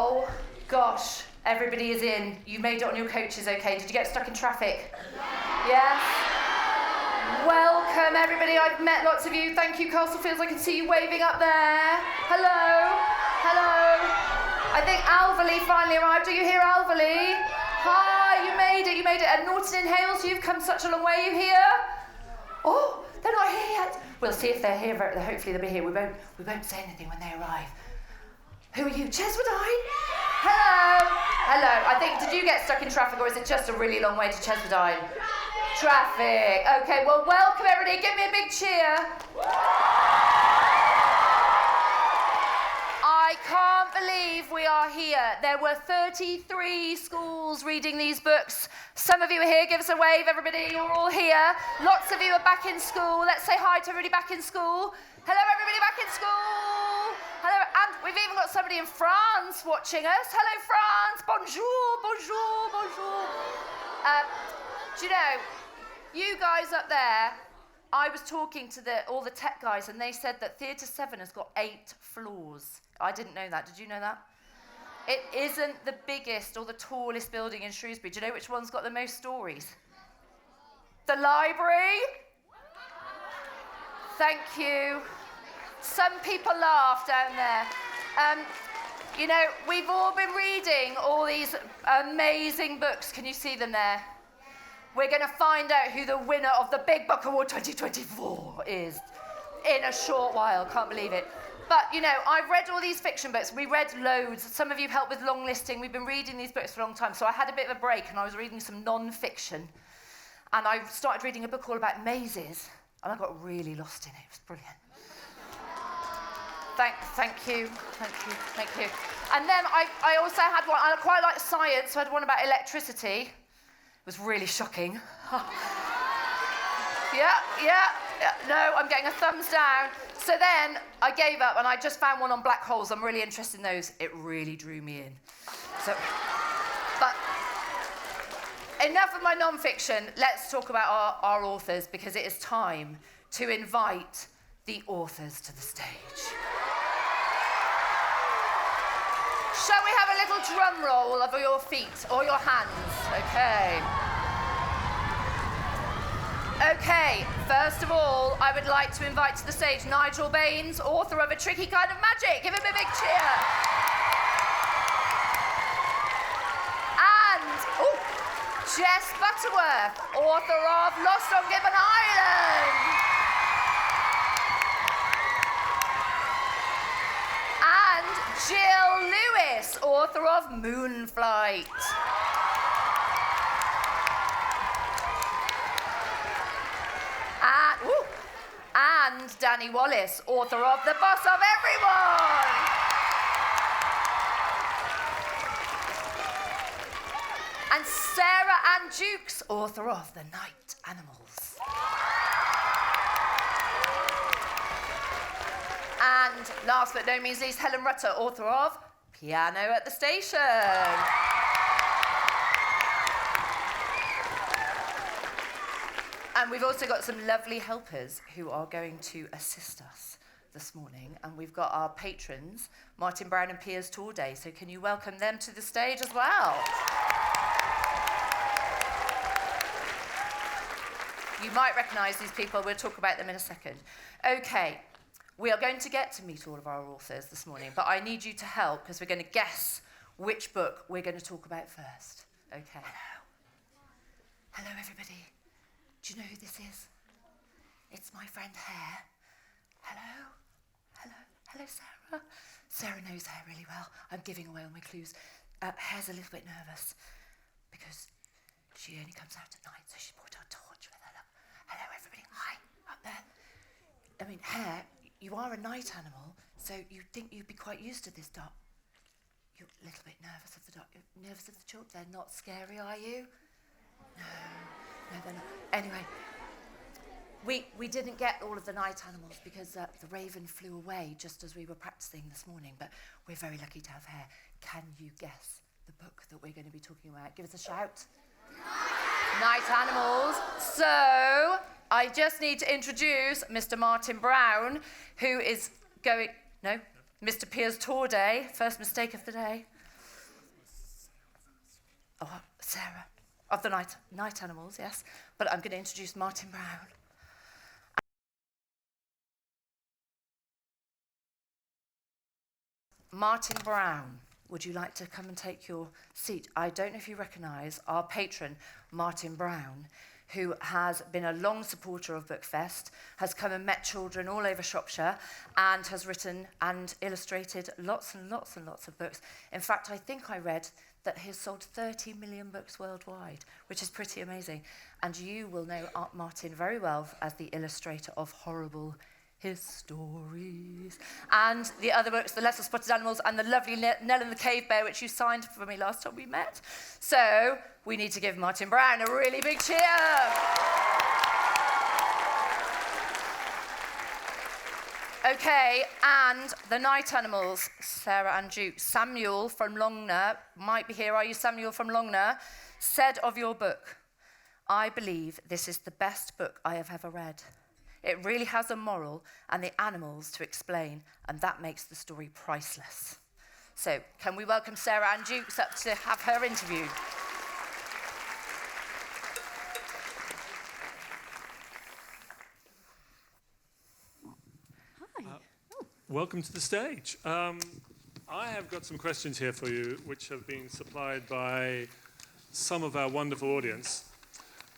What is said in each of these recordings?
Oh, gosh, everybody is in. You made it on your coaches, okay? Did you get stuck in traffic? Yeah? Welcome, everybody. I've met lots of you. Thank you, Castlefields. I can see you waving up there. Hello. Hello. I think Alverley finally arrived. Are you here, Alverley? Hi, you made it. You made it. And Norton in Hales, you've come such a long way. You here? Oh, they're not here yet. We'll see if they're here. Hopefully they'll be here. We won't say anything when they arrive. Who are you? Jess Butterworth? Hello. Hello. I think, did you get stuck in traffic or is it just a really long way to Cheswardine? Traffic. Okay, well, welcome everybody. Give me a big cheer. I can't believe we are here. There were 33 schools reading these books. Some of you are here. Give us a wave, everybody. You're all here. Lots of you are back in school. Let's say hi to everybody back in school. Hello, everybody back in school. Hello, and we've even got somebody in France watching us. Hello, France. Bonjour, bonjour, bonjour. Do you know, you guys up there, I was talking to all the tech guys and they said that Theatre Severn has got 8 floors. I didn't know that. Did you know that? It isn't the biggest or the tallest building in Shrewsbury. Do you know which one's got the most stories? The library. Thank you. Some people laugh down there. You know, we've all been reading all these amazing books. Can you see them there? We're going to find out who the winner of the Big Book Award 2024 is in a short while. Can't believe it. But, you know, I've read all these fiction books. We read loads. Some of you helped with long listing. We've been reading these books for a long time. So I had a bit of a break and I was reading some non-fiction. And I started reading a book all about mazes. And I got really lost in it. It was brilliant. Thank you. And then I also had one, I quite like science, so I had one about electricity. It was really shocking. Yeah. No, I'm getting a thumbs down. So then I gave up and I just found one on black holes. I'm really interested in those. It really drew me in. But enough of my non-fiction. Let's talk about our authors because it is time to invite the authors to the stage. Shall we have a little drum roll of your feet or your hands? Okay, first of all, I would like to invite to the stage Nigel Baines, author of A Tricky Kind of Magic. Give him a big cheer. And, Jess Butterworth, author of Lost on Gibbon Island. And Gill Lewis, author of Moonflight. And Danny Wallace, author of The Boss of Everyone. And Ann Juckes, author of The Night Animals. And last but no means least, Helen Rutter, author of Piano at the Station. And we've also got some lovely helpers who are going to assist us this morning. And we've got our patrons, Martin Brown and Piers Torday. So can you welcome them to the stage as well? You might recognise these people. We'll talk about them in a second. Okay, we are going to get to meet all of our authors this morning, but I need you to help because we're going to guess which book we're going to talk about first. Okay. Hello, everybody. Do you know who this is? It's my friend Hare. Hello, Sarah. Sarah knows Hare really well. I'm giving away all my clues. Hare's a little bit nervous because she only comes out at night, so she brought her torch with her. Look. Hello, everybody. Hi, up there. I mean, Hare, you are a night animal, so you'd think you'd be quite used to this dark. You're a little bit nervous of the dark. You're nervous of the chalk? They're not scary, are you? No, they're not. Anyway, we didn't get all of the night animals because the raven flew away just as we were practicing this morning, but we're very lucky to have Hare. Can you guess the book that we're going to be talking about? Give us a shout. Night Animals. So, I just need to introduce Mr. Martin Brown, who is going... No? Mr. Piers Torday. First mistake of the day. Sarah, of the night animals, yes. But I'm going to introduce Martin Brown. Martin Brown, would you like to come and take your seat? I don't know if you recognise our patron, Martin Brown, who has been a long supporter of Bookfest, has come and met children all over Shropshire, and has written and illustrated lots and lots and lots of books. In fact, I think I read that he has sold 30 million books worldwide, which is pretty amazing. And you will know Martin very well as the illustrator of Horrible His Stories, and the other books, The Lesser Spotted Animals and the lovely Nell and the Cave Bear, which you signed for me last time we met. So we need to give Martin Brown a really big cheer. Okay, and the night animals, Sarah Ann Juckes. Samuel from Longner might be here. Are you Samuel from Longner? Said of your book, "I believe this is the best book I have ever read. It really has a moral and the animals to explain, and that makes the story priceless." So, can we welcome Sarah Ann Juckes up to have her interview? Hi. Welcome to the stage. I have got some questions here for you, which have been supplied by some of our wonderful audience.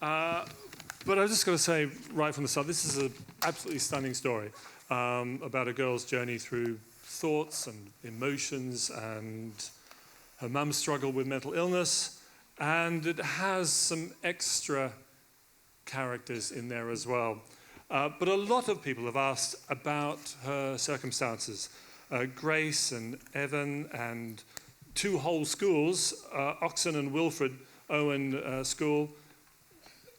But I've just got to say right from the start, this is an absolutely stunning story about a girl's journey through thoughts and emotions and her mum's struggle with mental illness. And it has some extra characters in there as well. But a lot of people have asked about her circumstances. Grace and Evan and two whole schools, Oxon and Wilfred Owen School,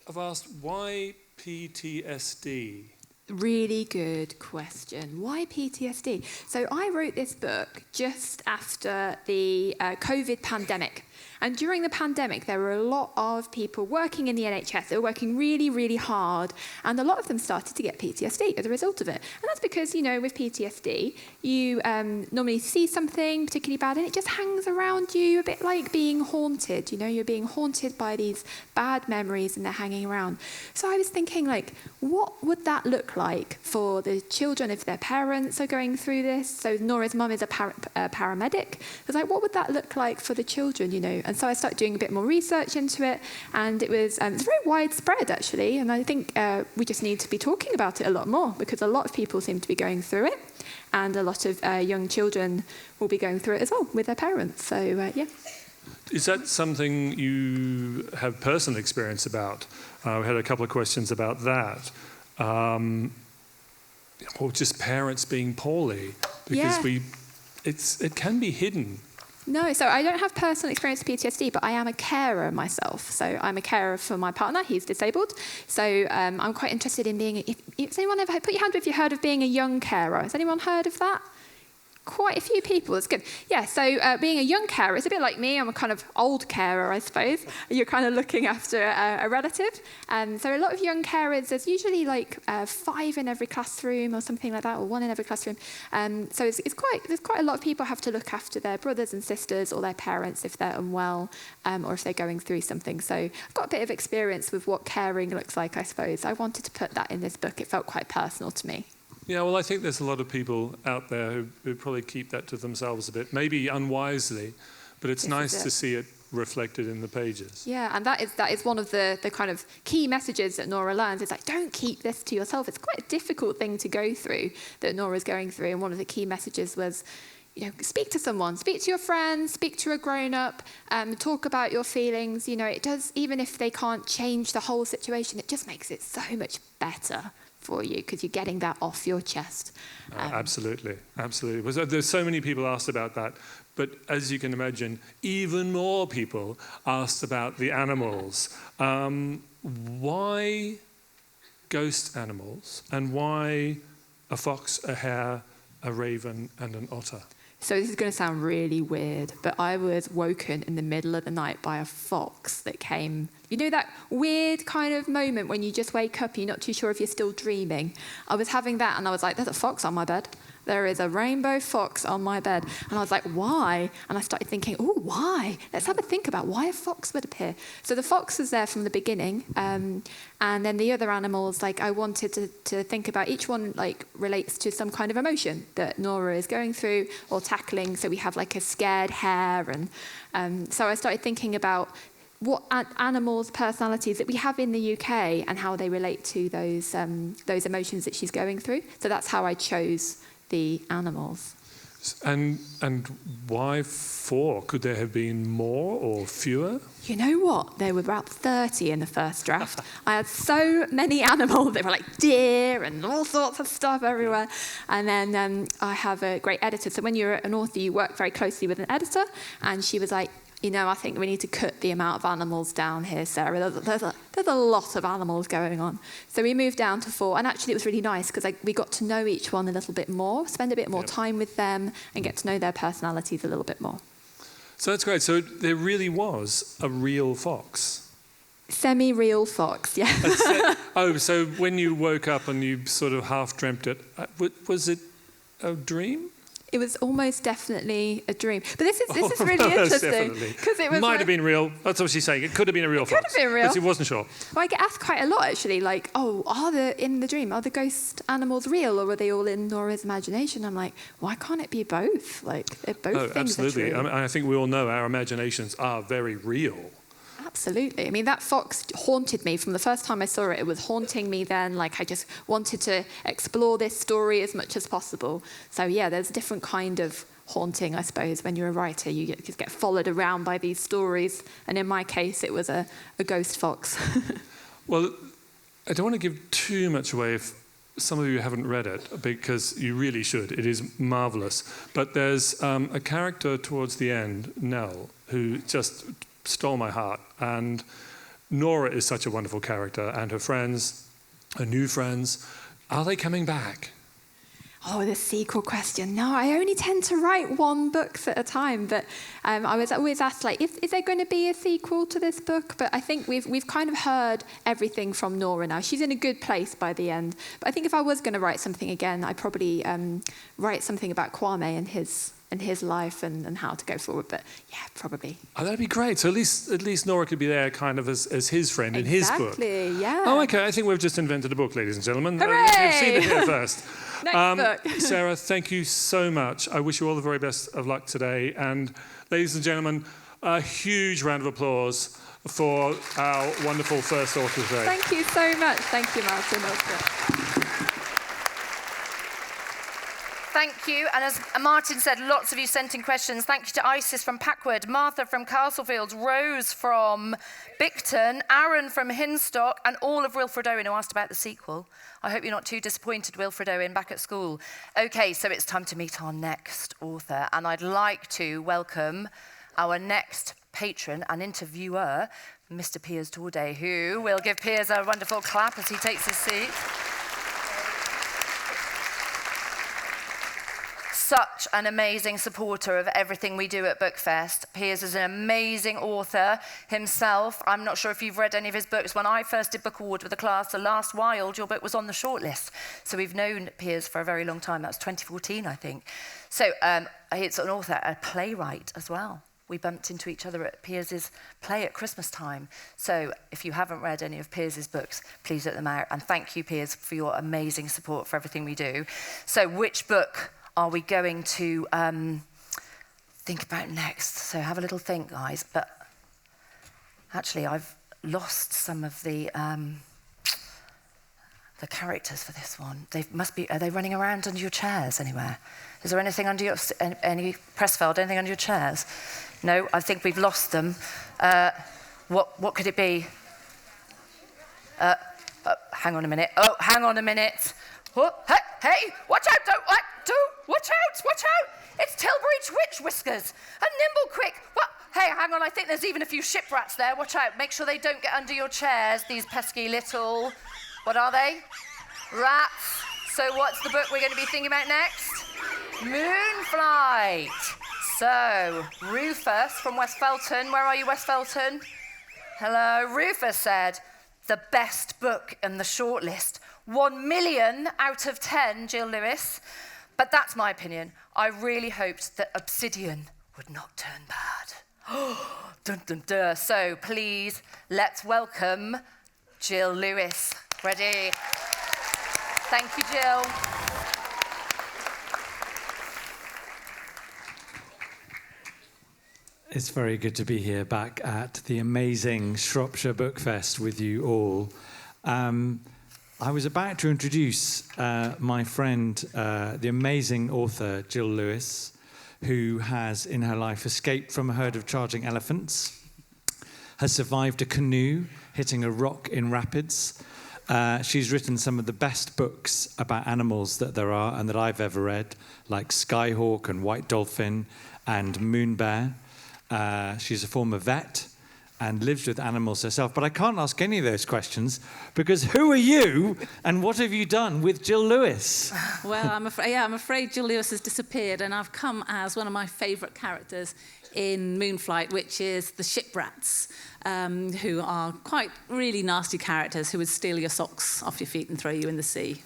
I've asked, why PTSD? Really good question. Why PTSD? So I wrote this book just after the COVID pandemic. And during the pandemic, there were a lot of people working in the NHS. They were working really, really hard. And a lot of them started to get PTSD as a result of it. And that's because, you know, with PTSD, you normally see something particularly bad and it just hangs around you, a bit like being haunted. You know, you're being haunted by these bad memories and they're hanging around. So I was thinking, like, what would that look like for the children if their parents are going through this? So Nora's mum is a paramedic. I was like, what would that look like for the children, you know? And so I started doing a bit more research into it, and it was it's very widespread, actually, and I think we just need to be talking about it a lot more, because a lot of people seem to be going through it, and a lot of young children will be going through it as well with their parents, so yeah. Is that something you have personal experience about? We had a couple of questions about that. Or just parents being poorly, because it can be hidden. No, so I don't have personal experience with PTSD, but I am a carer myself. So I'm a carer for my partner. He's disabled. So I'm quite interested in being... Has anyone ever... Put your hand up if you've heard of being a young carer. Has anyone heard of that? Quite a few people. That's good. Yeah, so being a young carer, it's a bit like me. I'm a kind of old carer, I suppose. You're kind of looking after a relative. So a lot of young carers, there's usually like 5 in every classroom or something like that, or 1 in every classroom. So there's quite a lot of people have to look after their brothers and sisters or their parents if they're unwell or if they're going through something. So I've got a bit of experience with what caring looks like, I suppose. I wanted to put that in this book. It felt quite personal to me. Yeah, well, I think there's a lot of people out there who probably keep that to themselves a bit, maybe unwisely, but it's nice to see it reflected in the pages. Yeah, and that is one of the kind of key messages that Nora learns. It's like, don't keep this to yourself. It's quite a difficult thing to go through that Nora's going through, and one of the key messages was, you know, speak to someone, speak to your friends, speak to a grown-up, talk about your feelings. You know, it does, even if they can't change the whole situation, it just makes it so much better for you because you're getting that off your chest. Absolutely. There's so many people asked about that, but as you can imagine, even more people asked about the animals. Why ghost animals, and why a fox, a hare, a raven, and an otter? So this is going to sound really weird, but I was woken in the middle of the night by a fox that came. You know that weird kind of moment when you just wake up and you're not too sure if you're still dreaming? I was having that and I was like, there's a fox on my bed. there is a rainbow fox on my bed. And I was like, why? And I started thinking, oh, why? Let's have a think about why a fox would appear. So the fox was there from the beginning. And then the other animals, like I wanted to think about each one like relates to some kind of emotion that Nora is going through or tackling. So we have like a scared hare. And so I started thinking about what animals' personalities that we have in the UK and how they relate to those emotions that she's going through. So that's how I chose the animals. And why 4? Could there have been more or fewer? You know what? There were about 30 in the first draft. I had so many animals. They were like deer and all sorts of stuff everywhere. And then I have a great editor. So when you're an author, you work very closely with an editor. And she was like, I think we need to cut the amount of animals down here, Sarah. There's a lot of animals going on. So we moved down to 4. And actually, it was really nice because we got to know each one a little bit more, spend a bit more time with them, and get to know their personalities a little bit more. So that's great. So there really was a real fox. Semi-real fox, yeah. So when you woke up and you sort of half dreamt it, was it a dream? It was almost definitely a dream. But this is really interesting. Because it was might have been real. That's what she's saying. It could have been a real fox. Could have been real. But she wasn't sure. Well, I get asked quite a lot, actually, like, in the dream, are the ghost animals real or are they all in Nora's imagination? I'm like, why can't it be both? Like, they're both things absolutely. are true. I think we all know our imaginations are very real. Absolutely. I mean, that fox haunted me from the first time I saw it. It was haunting me then. Like, I just wanted to explore this story as much as possible. So, yeah, there's a different kind of haunting, I suppose. When you're a writer, you just get followed around by these stories. And in my case, it was a ghost fox. Well, I don't want to give too much away if some of you haven't read it, because you really should. It is marvellous. But there's a character towards the end, Nell, who just stole my heart. And Nora is such a wonderful character, and her friends, her new friends, are they coming back? Oh, the sequel question. No, I only tend to write one book at a time, but I was always asked, like, is there going to be a sequel to this book? But I think we've kind of heard everything from Nora now. She's in a good place by the end. But I think if I was going to write something again, I'd probably write something about Kwame and his life and how to go forward. But yeah, probably. Oh, that'd be great. So at least Nora could be there kind of as his friend in his book. Exactly, yeah. Oh, okay. I think we've just invented a book, ladies and gentlemen. Hooray! You've seen it here first. Next book. Sarah, thank you so much. I wish you all the very best of luck today. And ladies and gentlemen, a huge round of applause for our wonderful first author today. Thank you so much. Thank you, Martin. Thank you. And as Martin said, lots of you sent in questions. Thank you to Isis from Packwood, Martha from Castlefields, Rose from Bicton, Aaron from Hinstock, and all of Wilfred Owen who asked about the sequel. I hope you're not too disappointed, Wilfred Owen, back at school. Okay, so it's time to meet our next author. And I'd like to welcome our next patron and interviewer, Mr. Piers Torday, who will give Piers a wonderful clap as he takes his seat. Such an amazing supporter of everything we do at Bookfest. Piers is an amazing author himself. I'm not sure if you've read any of his books. When I first did Book Award with the class, The Last Wild, your book was on the shortlist. So we've known Piers for a very long time. That was 2014, I think. So it's an author, a playwright as well. We bumped into each other at Piers's play at Christmas time. So if you haven't read any of Piers's books, please get them out. And thank you, Piers, for your amazing support for everything we do. So which book are we going to think about next? So have a little think, guys. But actually, I've lost some of the characters for this one. Are they running around under your chairs anywhere? Is there anything under any Pressfeld, anything under your chairs? No, I think we've lost them. What could it be? Hang on a minute. Oh, hang on a minute. Oh, hey, watch out, watch out. It's Tilbury Witch Whiskers, a nimble quick. What? Hey, hang on, I think there's even a few ship rats there. Watch out, make sure they don't get under your chairs, these pesky little, what are they? Rats. So what's the book we're going to be thinking about next? Moonflight. So, Rufus from West Felton. Where are you, West Felton? Hello. Rufus said, the best book in the shortlist. 1 million out of 10, Gill Lewis. But that's my opinion. I really hoped that obsidian would not turn bad. Dun dun dun. So please, let's welcome Gill Lewis. Ready? Thank you, Gill. It's very good to be here back at the amazing Shropshire Bookfest with you all. I was about to introduce my friend, the amazing author Gill Lewis, who has in her life escaped from a herd of charging elephants, has survived a canoe hitting a rock in rapids. She's written some of the best books about animals that there are and that I've ever read, like Skyhawk and White Dolphin and Moon Bear. She's a former vet and lives with animals herself. But I can't ask any of those questions because who are you and what have you done with Gill Lewis? Well, I'm afraid Gill Lewis has disappeared, and I've come as one of my favourite characters in Moonflight, which is the shiprats, who are quite really nasty characters who would steal your socks off your feet and throw you in the sea.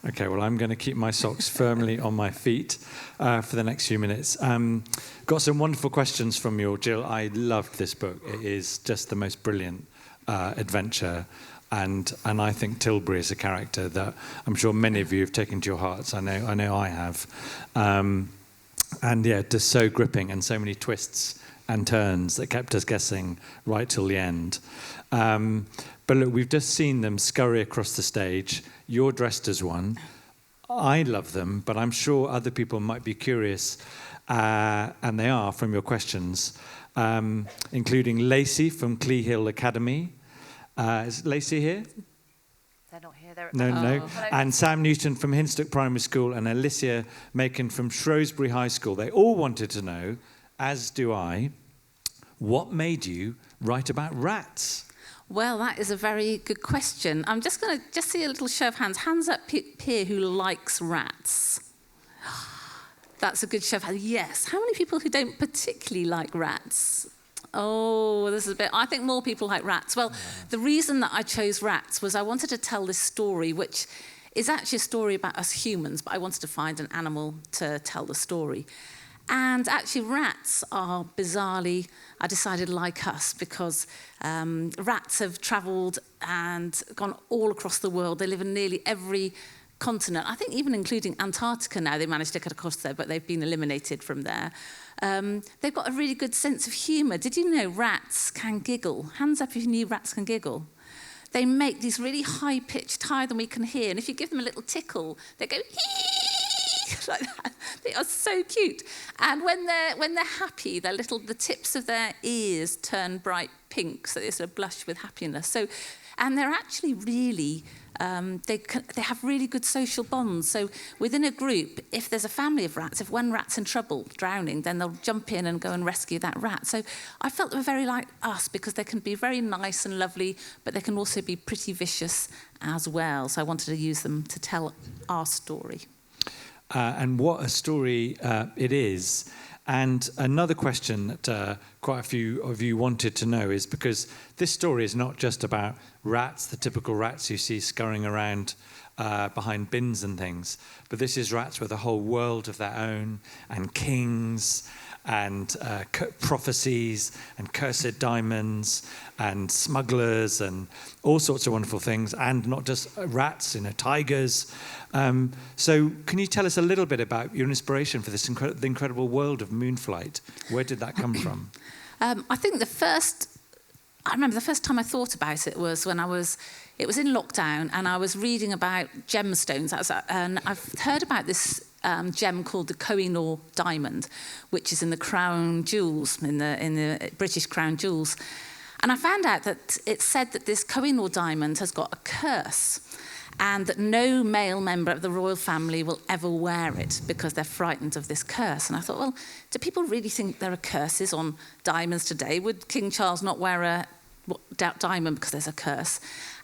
Okay, well, I'm going to keep my socks firmly on my feet for the next few minutes. Got some wonderful questions from you, Gill. I loved this book. It is just the most brilliant adventure. And I think Tilbury is a character that I'm sure many of you have taken to your hearts. I know I have. And yeah, just so gripping and so many twists and turns that kept us guessing right till the end. But look, we've just seen them scurry across the stage. You're dressed as one. I love them, but I'm sure other people might be curious, and they are from your questions, including Lacey from Clee Hill Academy. Is Lacey here? They're not here. They're No. Hello. And Sam Newton from Hinstock Primary School and Alicia Macon from Shrewsbury High School. They all wanted to know, as do I, what made you write about rats? Well, that is a very good question. I'm just going to see a little show of hands. Hands up here who likes rats. That's a good show of hands. Yes. How many people who don't particularly like rats? Oh, this is a bit... I think more people like rats. Well, the reason that I chose rats was I wanted to tell this story, which is actually a story about us humans, but I wanted to find an animal to tell the story. And actually, rats are bizarrely, I decided, like us, because rats have travelled and gone all across the world. They live in nearly every continent. I think even including Antarctica now, they managed to get across there, but they've been eliminated from there. They've got a really good sense of humour. Did you know rats can giggle? Hands up if you knew rats can giggle. They make these really high-pitched, higher than we can hear, and if you give them a little tickle, they go, like that. They are so cute. And when they're happy, the tips of their ears turn bright pink, so they sort of blush with happiness. So, and they're actually really they have really good social bonds. So within a group, if there's a family of rats, if one rat's in trouble, drowning, then they'll jump in and go and rescue that rat. So I felt they were very like us because they can be very nice and lovely, but they can also be pretty vicious as well. So I wanted to use them to tell our story. And what a story it is. And another question that quite a few of you wanted to know is because this story is not just about rats, the typical rats you see scurrying around behind bins and things, but this is rats with a whole world of their own, and kings, and prophecies, and cursed diamonds, and smugglers, and all sorts of wonderful things, and not just rats, tigers. So can you tell us a little bit about your inspiration for this the incredible world of Moonflight? Where did that come from? I think I remember the first time I thought about it was when it was in lockdown, and I was reading about gemstones. And I've heard about this gem called the Koh-i-Noor diamond, which is in the crown jewels, in the British crown jewels. And I found out that it said that this Koh-i-Noor diamond has got a curse, and that no male member of the royal family will ever wear it because they're frightened of this curse. And I thought, well, do people really think there are curses on diamonds today? Would King Charles not wear a diamond because there's a curse?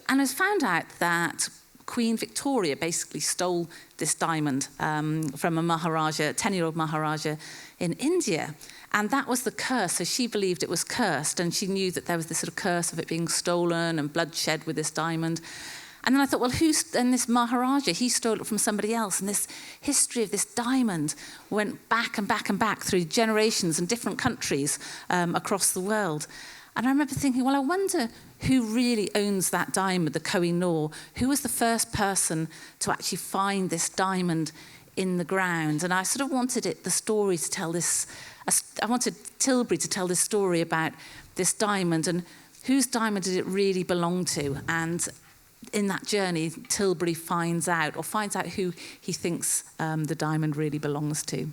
And I found out that Queen Victoria basically stole this diamond from a Maharaja, 10-year-old Maharaja in India. And that was the curse. So she believed it was cursed, and she knew that there was this sort of curse of it being stolen and bloodshed with this diamond. And then I thought, well, and this Maharaja, he stole it from somebody else. And this history of this diamond went back and back and back through generations and different countries across the world. And I remember thinking, well, I wonder who really owns that diamond, the Koh-i-Noor. Who was the first person to actually find this diamond in the ground? And I sort of wanted the story to tell this, I wanted Tilbury to tell this story about this diamond and whose diamond did it really belong to. And in that journey, Tilbury finds out who he thinks the diamond really belongs to.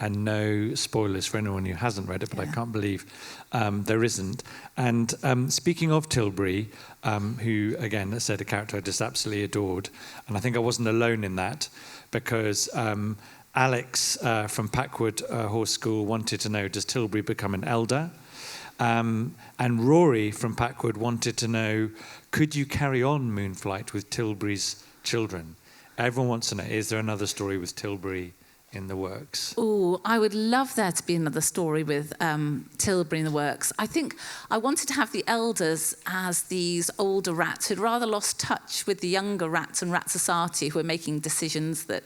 And no spoilers for anyone who hasn't read it, but I can't believe there isn't. And speaking of Tilbury, who, again, as I said, a character I just absolutely adored, and I think I wasn't alone in that, because Alex from Packwood Horse School wanted to know, does Tilbury become an elder? And Rory from Packwood wanted to know, could you carry on Moonflight with Tilbury's children? Everyone wants to know, is there another story with Tilbury in the works? Oh, I would love there to be another story with Tilbury in the works. I think I wanted to have the elders as these older rats who'd rather lost touch with the younger rats and Rat Society who were making decisions that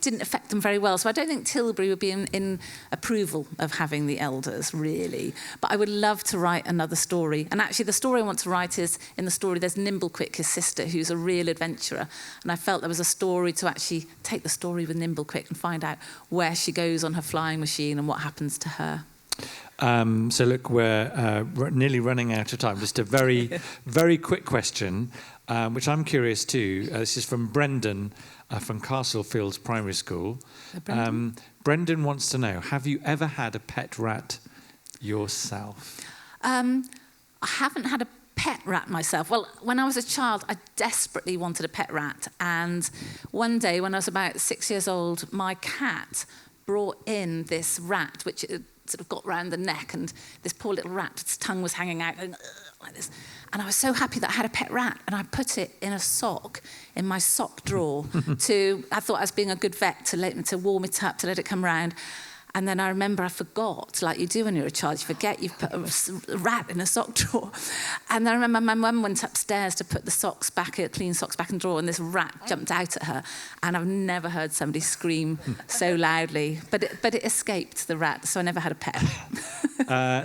didn't affect them very well. So I don't think Tilbury would be in approval of having the elders, really. But I would love to write another story. And actually, the story I want to write is, in the story, there's Nimblequick, his sister, who's a real adventurer. And I felt there was a story to actually take the story with Nimblequick and find out where she goes on her flying machine and what happens to her. So look, we're nearly running out of time. Just a very, very quick question, which I'm curious too. This is from Brendan from Castlefields Primary School. Brendan wants to know, have you ever had a pet rat yourself? I haven't had a pet rat myself. Well, when I was a child, I desperately wanted a pet rat. And one day, when I was about 6 years old, my cat brought in this rat, which sort of got round the neck, and this poor little rat, its tongue was hanging out, going, like this. And I was so happy that I had a pet rat, and I put it in a sock in my sock drawer. I thought I was being a good vet to warm it up, to let it come round. And then I remember I forgot, like you do when you're a child, you forget you've put a rat in a sock drawer. And then I remember my mum went upstairs to put the clean socks back in the drawer, and this rat jumped out at her. And I've never heard somebody scream so loudly. But it escaped, the rat, so I never had a pet.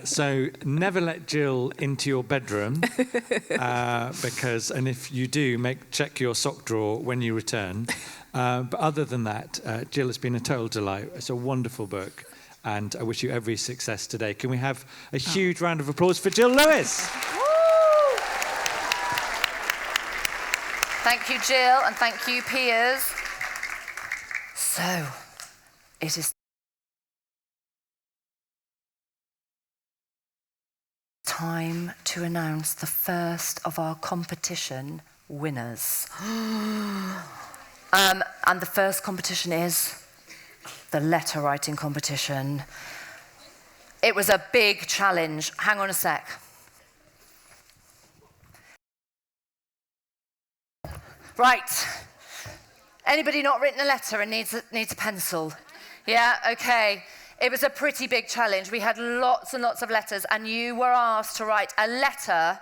So never let Gill into your bedroom, and if you do, check your sock drawer when you return. But other than that, Gill, it's been a total delight. It's a wonderful book, and I wish you every success today. Can we have a huge round of applause for Gill Lewis? Woo! Thank you, Gill, and thank you, Piers. So, it is time to announce the first of our competition winners. And the first competition is the letter writing competition. It was a big challenge. Hang on a sec. Right. Anybody not written a letter and needs a pencil? Yeah, okay. It was a pretty big challenge. We had lots and lots of letters, and you were asked to write a letter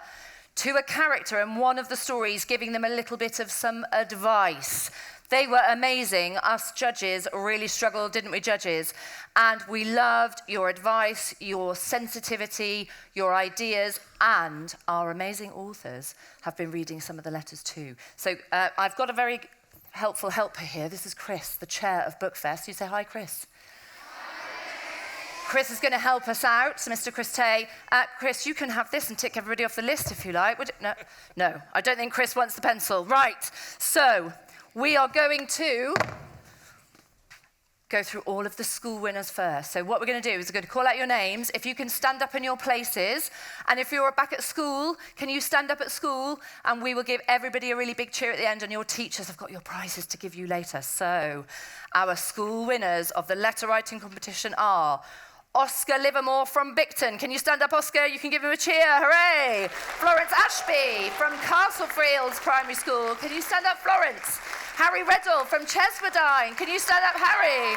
to a character in one of the stories, giving them a little bit of some advice. They were amazing. Us judges really struggled, didn't we, judges? And we loved your advice, your sensitivity, your ideas, and our amazing authors have been reading some of the letters too. So I've got a very helpful helper here. This is Chris, the chair of Bookfest. You say hi, Chris. Chris is going to help us out, Mr. Chris Tay. Chris, you can have this and tick everybody off the list if you like. No, I don't think Chris wants the pencil. Right, so we are going to go through all of the school winners first. So what we're going to do is we're going to call out your names. If you can stand up in your places, and if you're back at school, can you stand up at school? And we will give everybody a really big cheer at the end, and your teachers have got your prizes to give you later. So our school winners of the letter writing competition are Oscar Livermore from Bicton. Can you stand up, Oscar? You can give him a cheer. Hooray! Florence Ashby from Castlefields Primary School. Can you stand up, Florence? Harry Reddell from Cheswardine. Can you stand up, Harry?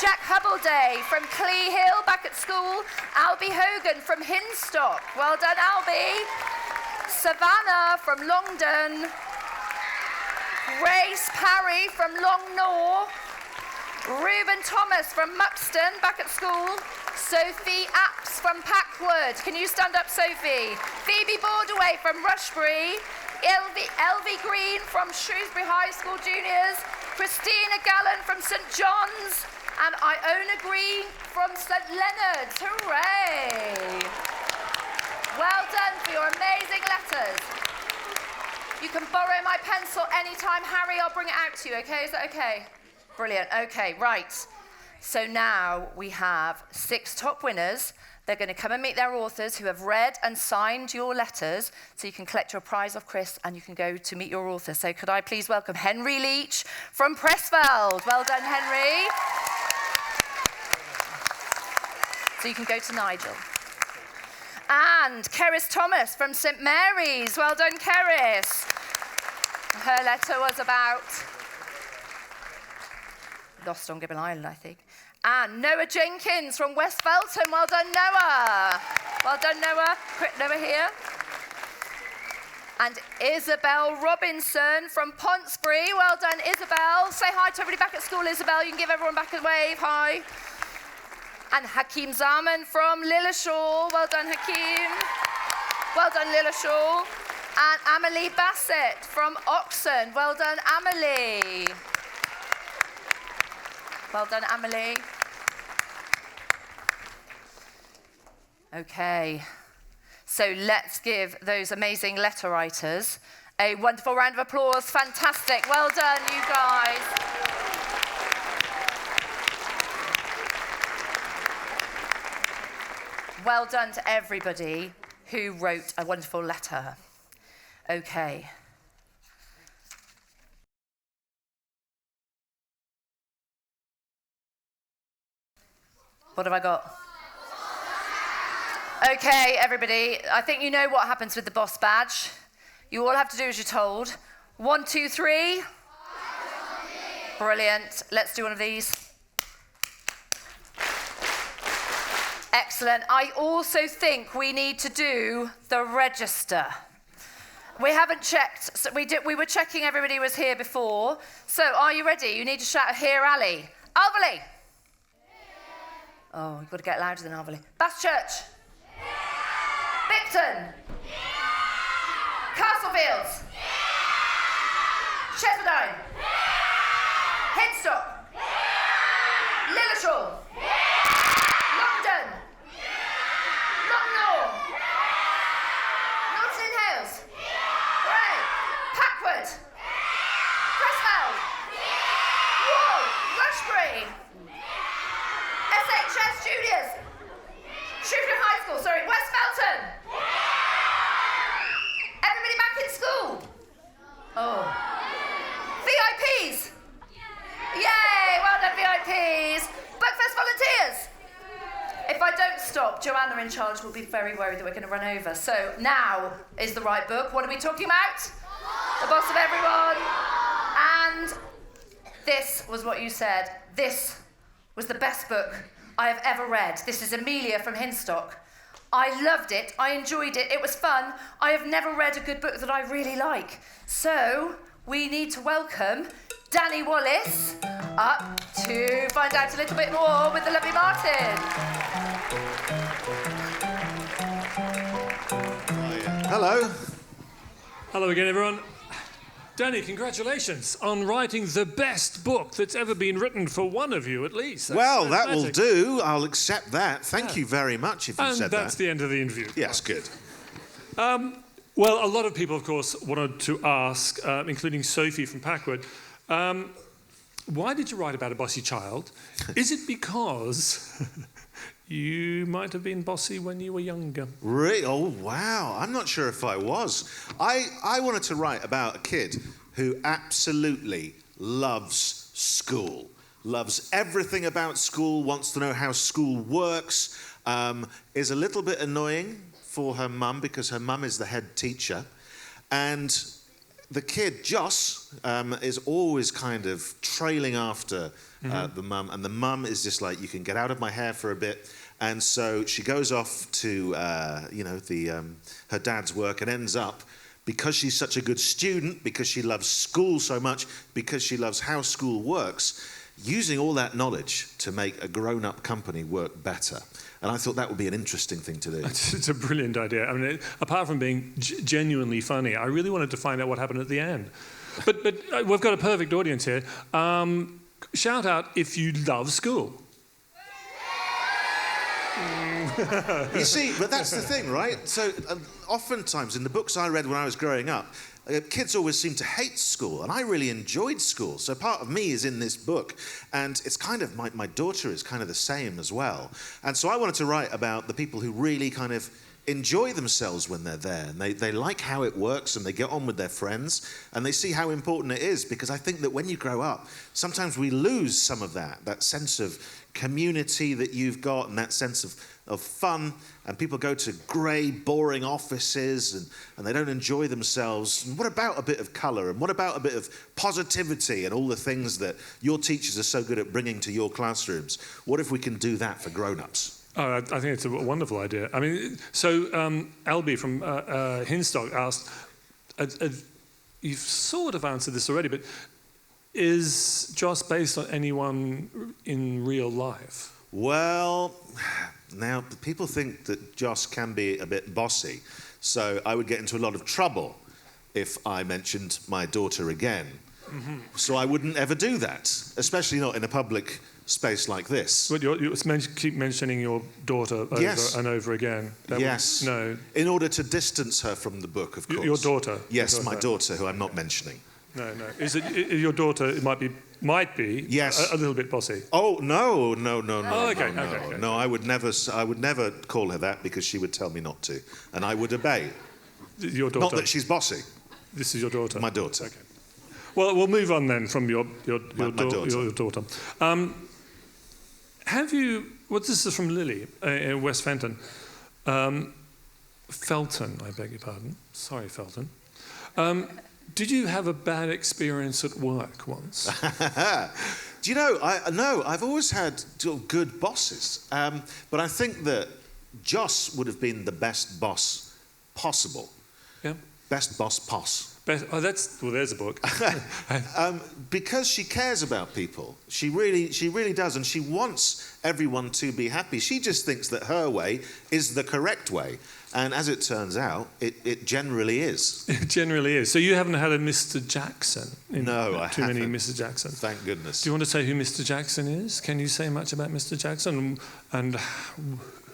Jack Hubbleday from Clee Hill, back at school. Albie Hogan from Hinstock. Well done, Albie. Savannah from Longdon, Grace Parry from Longnaw, Reuben Thomas from Muxton, back at school, Sophie Apps from Packwood. Can you stand up, Sophie? Phoebe Borderway from Rushbury, Elvie Green from Shrewsbury High School Juniors, Christina Gallen from St John's, and Iona Green from St Leonard's. Hooray! Well done for your amazing letters. You can borrow my pencil anytime. Harry, I'll bring it out to you, okay? Is that okay? Brilliant. Okay, right. So now we have 6 top winners. They're going to come and meet their authors who have read and signed your letters, so you can collect your prize off Chris and you can go to meet your author. So could I please welcome Henry Leach from Pressfeld. Well done, Henry. So you can go to Nigel. And Keris Thomas from St Mary's. Well done, Keris. Her letter was about Lost on Gibbon Island, I think. And Noah Jenkins from West Felton. Well done, Noah. Well done, Noah. Quick, Noah here. And Isabel Robinson from Pontesbury. Well done, Isabel. Say hi to everybody back at school, Isabel. You can give everyone back a wave. Hi. And Hakeem Zaman from Lilleshall. Well done, Hakeem. Well done, Lilleshall. And Amelie Bassett from Oxon. Well done, Amelie. Well done, Amelie. Okay, so let's give those amazing letter writers a wonderful round of applause. Fantastic. Well done, you guys. Well done to everybody who wrote a wonderful letter. Okay. What have I got? Okay, everybody, I think you know what happens with the boss badge. You all have to do as you're told. 1, 2, 3. Brilliant. Let's do one of these. Excellent. I also think we need to do the register. We haven't checked. So we were checking everybody was here before. So are you ready? You need to shout, "Here, Ali." Alverley. Oh, you've got to get louder than Alverley. Baschurch. Yeah. Bicton. Yeah. Castlefields. Yeah. Chesadine. Yeah. Hinstock. Yeah. Lilleshall. Yeah. Longdon. Yeah. Longnaw. Yeah. Norton Hales. Yeah. Right. Packwood. Yeah. Pressfeld. Yeah. Wall. Rushbury. SHS Juniors. Shrewsbury High School, sorry, West Felton. Everybody back in school. Oh. VIPs. Yay, well done, VIPs. Bookfest volunteers. If I don't stop, Joanna in charge will be very worried that we're going to run over. So now is the right book. What are we talking about? The Boss of Everyone. And this was what you said. This was the best book I have ever read. This is Amelia from Hinstock. I loved it. I enjoyed it. It was fun. I have never read a good book that I really like. So we need to welcome Danny Wallace up to find out a little bit more with the lovely Martin. Hello. Hello again, everyone. Danny, congratulations on writing the best book that's ever been written for one of you, at least. Well, that will do. I'll accept that. Thank you very much if you said that. And that's the end of the interview. Yes, good. Well, a lot of people, of course, wanted to ask, including Sophie from Packwood, why did you write about a bossy child? Is it because you might have been bossy when you were younger? Really? Oh, wow. I'm not sure if I was. I wanted to write about a kid who absolutely loves school, loves everything about school, wants to know how school works, is a little bit annoying for her mum because her mum is the head teacher. And the kid, Joss, is always kind of trailing after the mum, and the mum is just like, you can get out of my hair for a bit. And so she goes off to, her dad's work and ends up, because she's such a good student, because she loves school so much, because she loves how school works, using all that knowledge to make a grown-up company work better. And I thought that would be an interesting thing to do. It's a brilliant idea. I mean, apart from being genuinely funny, I really wanted to find out what happened at the end. But we've got a perfect audience here. Shout out if you love school. You see, but that's the thing, right? So oftentimes in the books I read when I was growing up, kids always seem to hate school, and I really enjoyed school. So part of me is in this book, and it's kind of, my daughter is kind of the same as well. And so I wanted to write about the people who really kind of enjoy themselves when they're there, and they like how it works, and they get on with their friends, and they see how important it is, because I think that when you grow up, sometimes we lose some of that sense of community that you've got, and that sense of fun, and people go to grey, boring offices, and they don't enjoy themselves. And what about a bit of colour, and what about a bit of positivity, and all the things that your teachers are so good at bringing to your classrooms? What if we can do that for grown-ups? Oh, I think it's a wonderful idea. I mean, so Albie from Hinstock asked, you've sort of answered this already, but is Joss based on anyone in real life? Well, now people think that Joss can be a bit bossy, so I would get into a lot of trouble if I mentioned my daughter again. Mm-hmm. So I wouldn't ever do that, especially not in a public space like this. But you keep mentioning your daughter over and over again. Yes. No. In order to distance her from the book, of course. Your daughter? Yes, my daughter, who I'm not mentioning. No. Is it your daughter? It might be. Yes. A little bit bossy. Oh no. Oh, okay. No, I would never call her that, because she would tell me not to, and I would obey. Your daughter. Not that she's bossy. This is your daughter. My daughter. Okay. Well, we'll move on then from your daughter. Have you? Well, this is from Lily in West Fenton. Felton, I beg your pardon. Sorry, Felton. Did you have a bad experience at work once? Do you know, I've always had good bosses. But I think that Joss would have been the best boss possible. Yeah. Best boss poss. There's a book. Because she cares about people. She really does, and she wants everyone to be happy. She just thinks that her way is the correct way. And as it turns out, it generally is. It generally is. So you haven't had a Mr. Jackson? No, I haven't. Too many Mr. Jacksons. Thank goodness. Do you want to say who Mr. Jackson is? Can you say much about Mr. Jackson and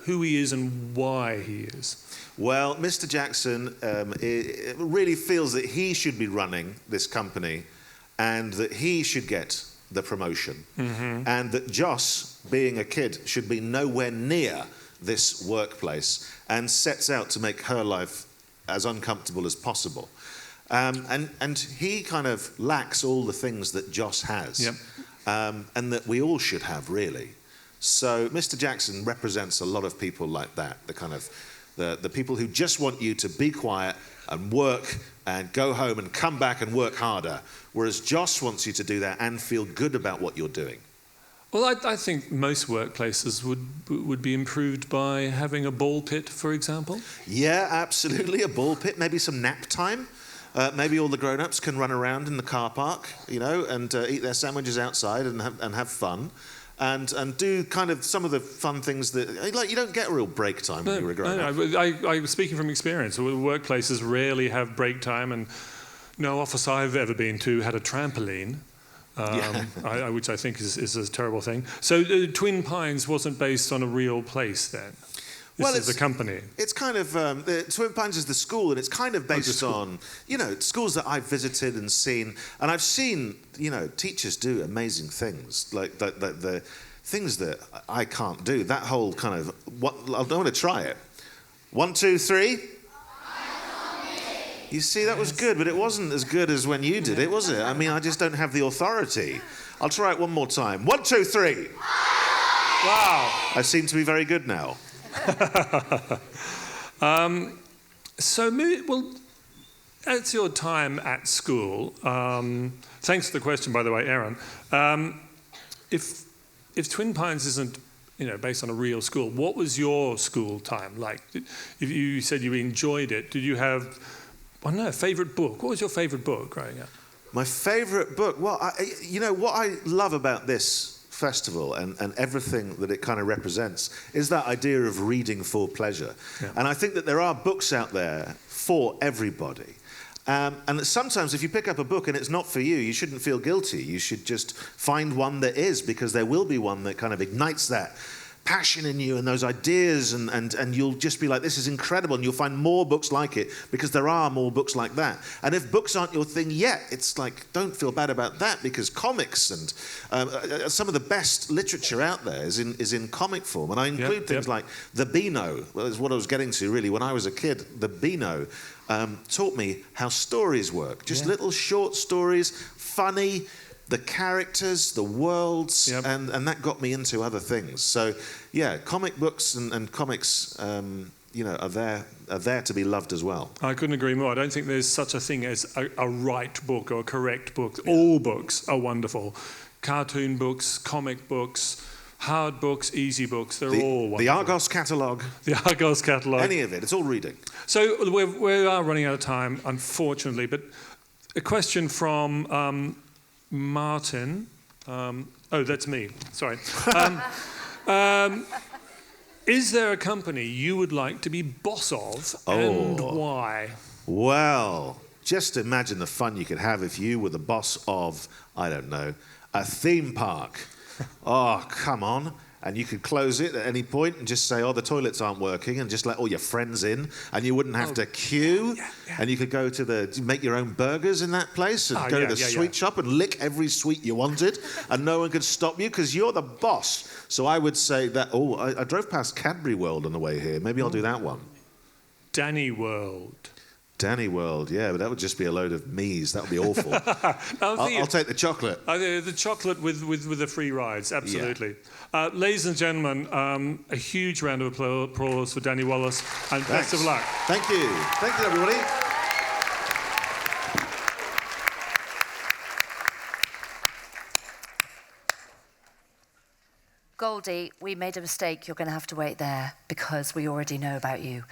who he is and why he is? Well, Mr. Jackson really feels that he should be running this company, and that he should get the promotion, and that Joss, being a kid, should be nowhere near this workplace, and sets out to make her life as uncomfortable as possible. And he kind of lacks all the things that Joss has, yep. And that we all should have, really. So Mr. Jackson represents a lot of people like that, the people who just want you to be quiet and work and go home and come back and work harder, whereas Joss wants you to do that and feel good about what you're doing. Well, I think most workplaces would be improved by having a ball pit, for example. Yeah, absolutely, a ball pit, maybe some nap time. Maybe all the grown-ups can run around in the car park, and eat their sandwiches outside and have fun. And do kind of some of the fun things that, like, you don't get real break time when you're a grown-up. No, I'm speaking from experience. Workplaces rarely have break time, and no office I've ever been to had a trampoline, which I think is a terrible thing. So Twin Pines wasn't based on a real place then? This is a company. It's kind of, Twin Pines is the school, and it's kind of based on, schools that I've visited and seen. And I've seen, teachers do amazing things, like the things that I can't do. That whole kind of, I don't want to try it. 1, 2, 3. You see, that was good, but it wasn't as good as when you did it, was it? I mean, I just don't have the authority. I'll try it one more time. 1, 2, 3. Wow. I seem to be very good now. At your time at school, thanks for the question, by the way, Aaron. If Twin Pines isn't based on a real school. What was your school time like? If you said you enjoyed it, did you have, I don't know, a favourite book? What was your favourite book growing up? My favourite book? Well, what I love about this festival and everything that it kind of represents is that idea of reading for pleasure. Yeah. And I think that there are books out there for everybody. And that sometimes if you pick up a book and it's not for you, you shouldn't feel guilty. You should just find one that is, because there will be one that kind of ignites that passion in you and those ideas, and you'll just be like, this is incredible, and you'll find more books like it, because there are more books like that. And if books aren't your thing yet, it's like, don't feel bad about that, because comics and some of the best literature out there is in comic form. And I include things like the Beano. Well, that's what I was getting to, really. When I was a kid, the Beano taught me how stories work. Just little short stories, funny, the characters, the worlds, and that got me into other things. So, yeah, comic books and comics, are there to be loved as well. I couldn't agree more. I don't think there's such a thing as a right book or a correct book. Yeah. All books are wonderful. Cartoon books, comic books, hard books, easy books, they're all wonderful. The Argos catalogue. The Argos catalogue. Any of it, it's all reading. So we are running out of time, unfortunately, but a question from Martin. That's me. Sorry. Is there a company you would like to be boss of, and why? Well, just imagine the fun you could have if you were the boss of, I don't know, a theme park. Oh, come on. And you could close it at any point and just say, the toilets aren't working, and just let all your friends in, and you wouldn't have to queue. And you could go to make your own burgers in that place, and go to the sweet shop and lick every sweet you wanted, and no one could stop you because you're the boss. So I would say that, I drove past Cadbury World on the way here. Maybe I'll do that one. Danny World. Danny World, yeah, but that would just be a load of me's. That would be awful. I'll take the chocolate. The chocolate with the free rides, absolutely. Yeah. Ladies and gentlemen, a huge round of applause for Danny Wallace, and best of luck. Thank you. Thank you, everybody. Goldie, we made a mistake. You're going to have to wait there, because we already know about you.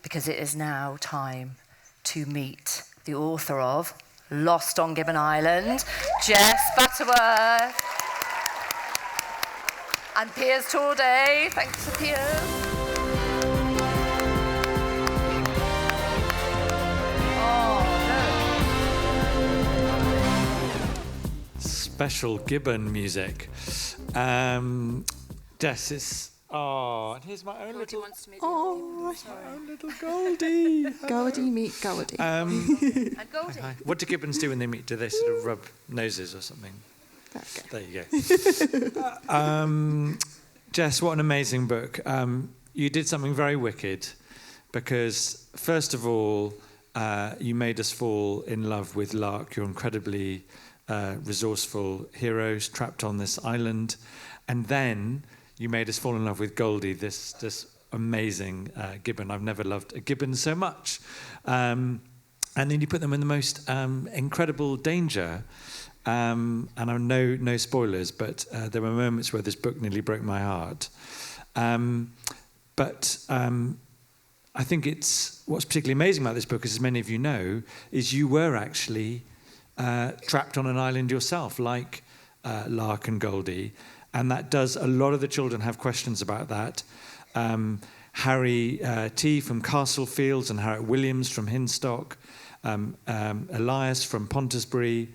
Because it is now time to meet the author of Lost on Gibbon Island, Jess Butterworth. And Piers Torday. Thanks to Piers. Special Gibbon music. Jess is... and here's my own little... my own little Goldie. Goldie meet Goldie. And Goldie. What do gibbons do when they meet? Do they sort of rub noses or something? There you go. Jess, what an amazing book. You did something very wicked, because, first of all, you made us fall in love with Lark, your incredibly resourceful heroes trapped on this island. And then you made us fall in love with Goldie, this amazing gibbon. I've never loved a gibbon so much. And then you put them in the most incredible danger. And I know no spoilers, but there were moments where this book nearly broke my heart. But I think what's particularly amazing about this book, as many of you know, is you were actually trapped on an island yourself, like Lark and Goldie. And that does, a lot of the children have questions about that. Harry T. from Castlefields and Harriet Williams from Hinstock, Elias from Pontisbury,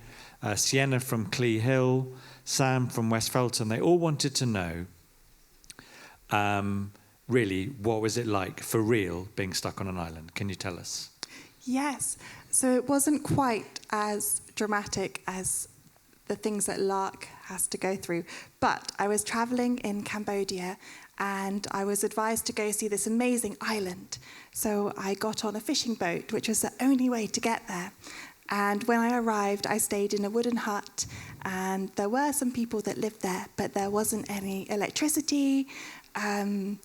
Sienna from Clee Hill, Sam from West Felton. They all wanted to know, really, what was it like for real being stuck on an island? Can you tell us? Yes. So it wasn't quite as dramatic as the things that Lark has to go through. But I was travelling in Cambodia, and I was advised to go see this amazing island. So I got on a fishing boat, which was the only way to get there. And when I arrived, I stayed in a wooden hut, and there were some people that lived there, but there wasn't any electricity, and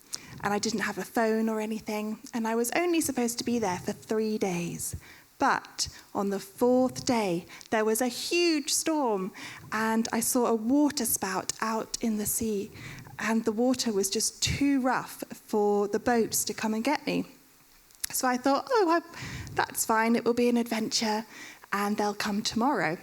I didn't have a phone or anything. And I was only supposed to be there for 3 days. But on the 4th day, there was a huge storm, and I saw a water spout out in the sea. and the water was just too rough for the boats to come and get me. So I thought, that's fine, it will be an adventure, and they'll come tomorrow.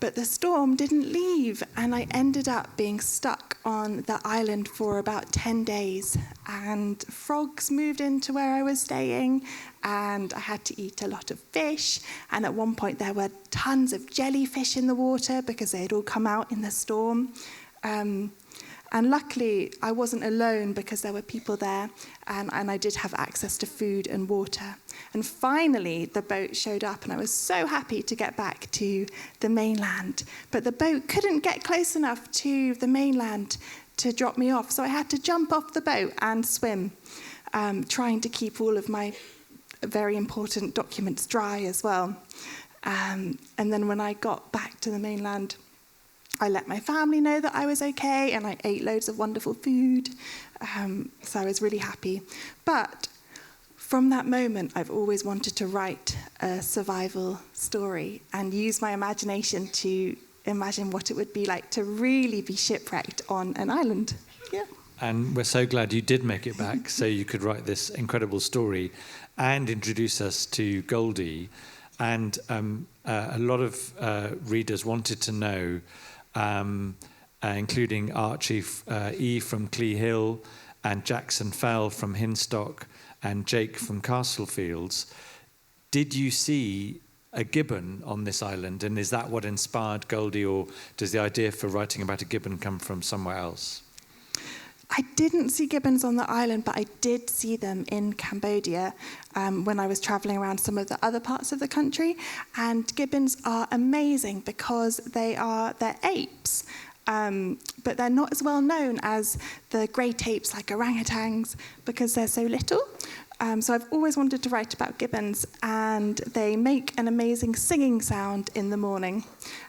But the storm didn't leave, and I ended up being stuck on the island for about 10 days. And frogs moved into where I was staying, and I had to eat a lot of fish. And at one point there were tons of jellyfish in the water because they had all come out in the storm. And luckily, I wasn't alone because there were people there, and I did have access to food and water. And finally, the boat showed up, and I was so happy to get back to the mainland. But the boat couldn't get close enough to the mainland to drop me off, so I had to jump off the boat and swim, trying to keep all of my very important documents dry as well. And then when I got back to the mainland, I let my family know that I was okay, and I ate loads of wonderful food, so I was really happy. But from that moment, I've always wanted to write a survival story and use my imagination to imagine what it would be like to really be shipwrecked on an island. Yeah. And we're so glad you did make it back so you could write this incredible story and introduce us to Goldie. And a lot of readers wanted to know, including Archie E. from Clee Hill and Jackson Fell from Hinstock and Jake from Castlefields. Did you see a gibbon on this island, and is that what inspired Goldie, or does the idea for writing about a gibbon come from somewhere else? I didn't see gibbons on the island, but I did see them in Cambodia when I was travelling around some of the other parts of the country. And gibbons are amazing because they're apes, but they're not as well known as the great apes like orangutans because they're so little. So I've always wanted to write about gibbons, and they make an amazing singing sound in the morning.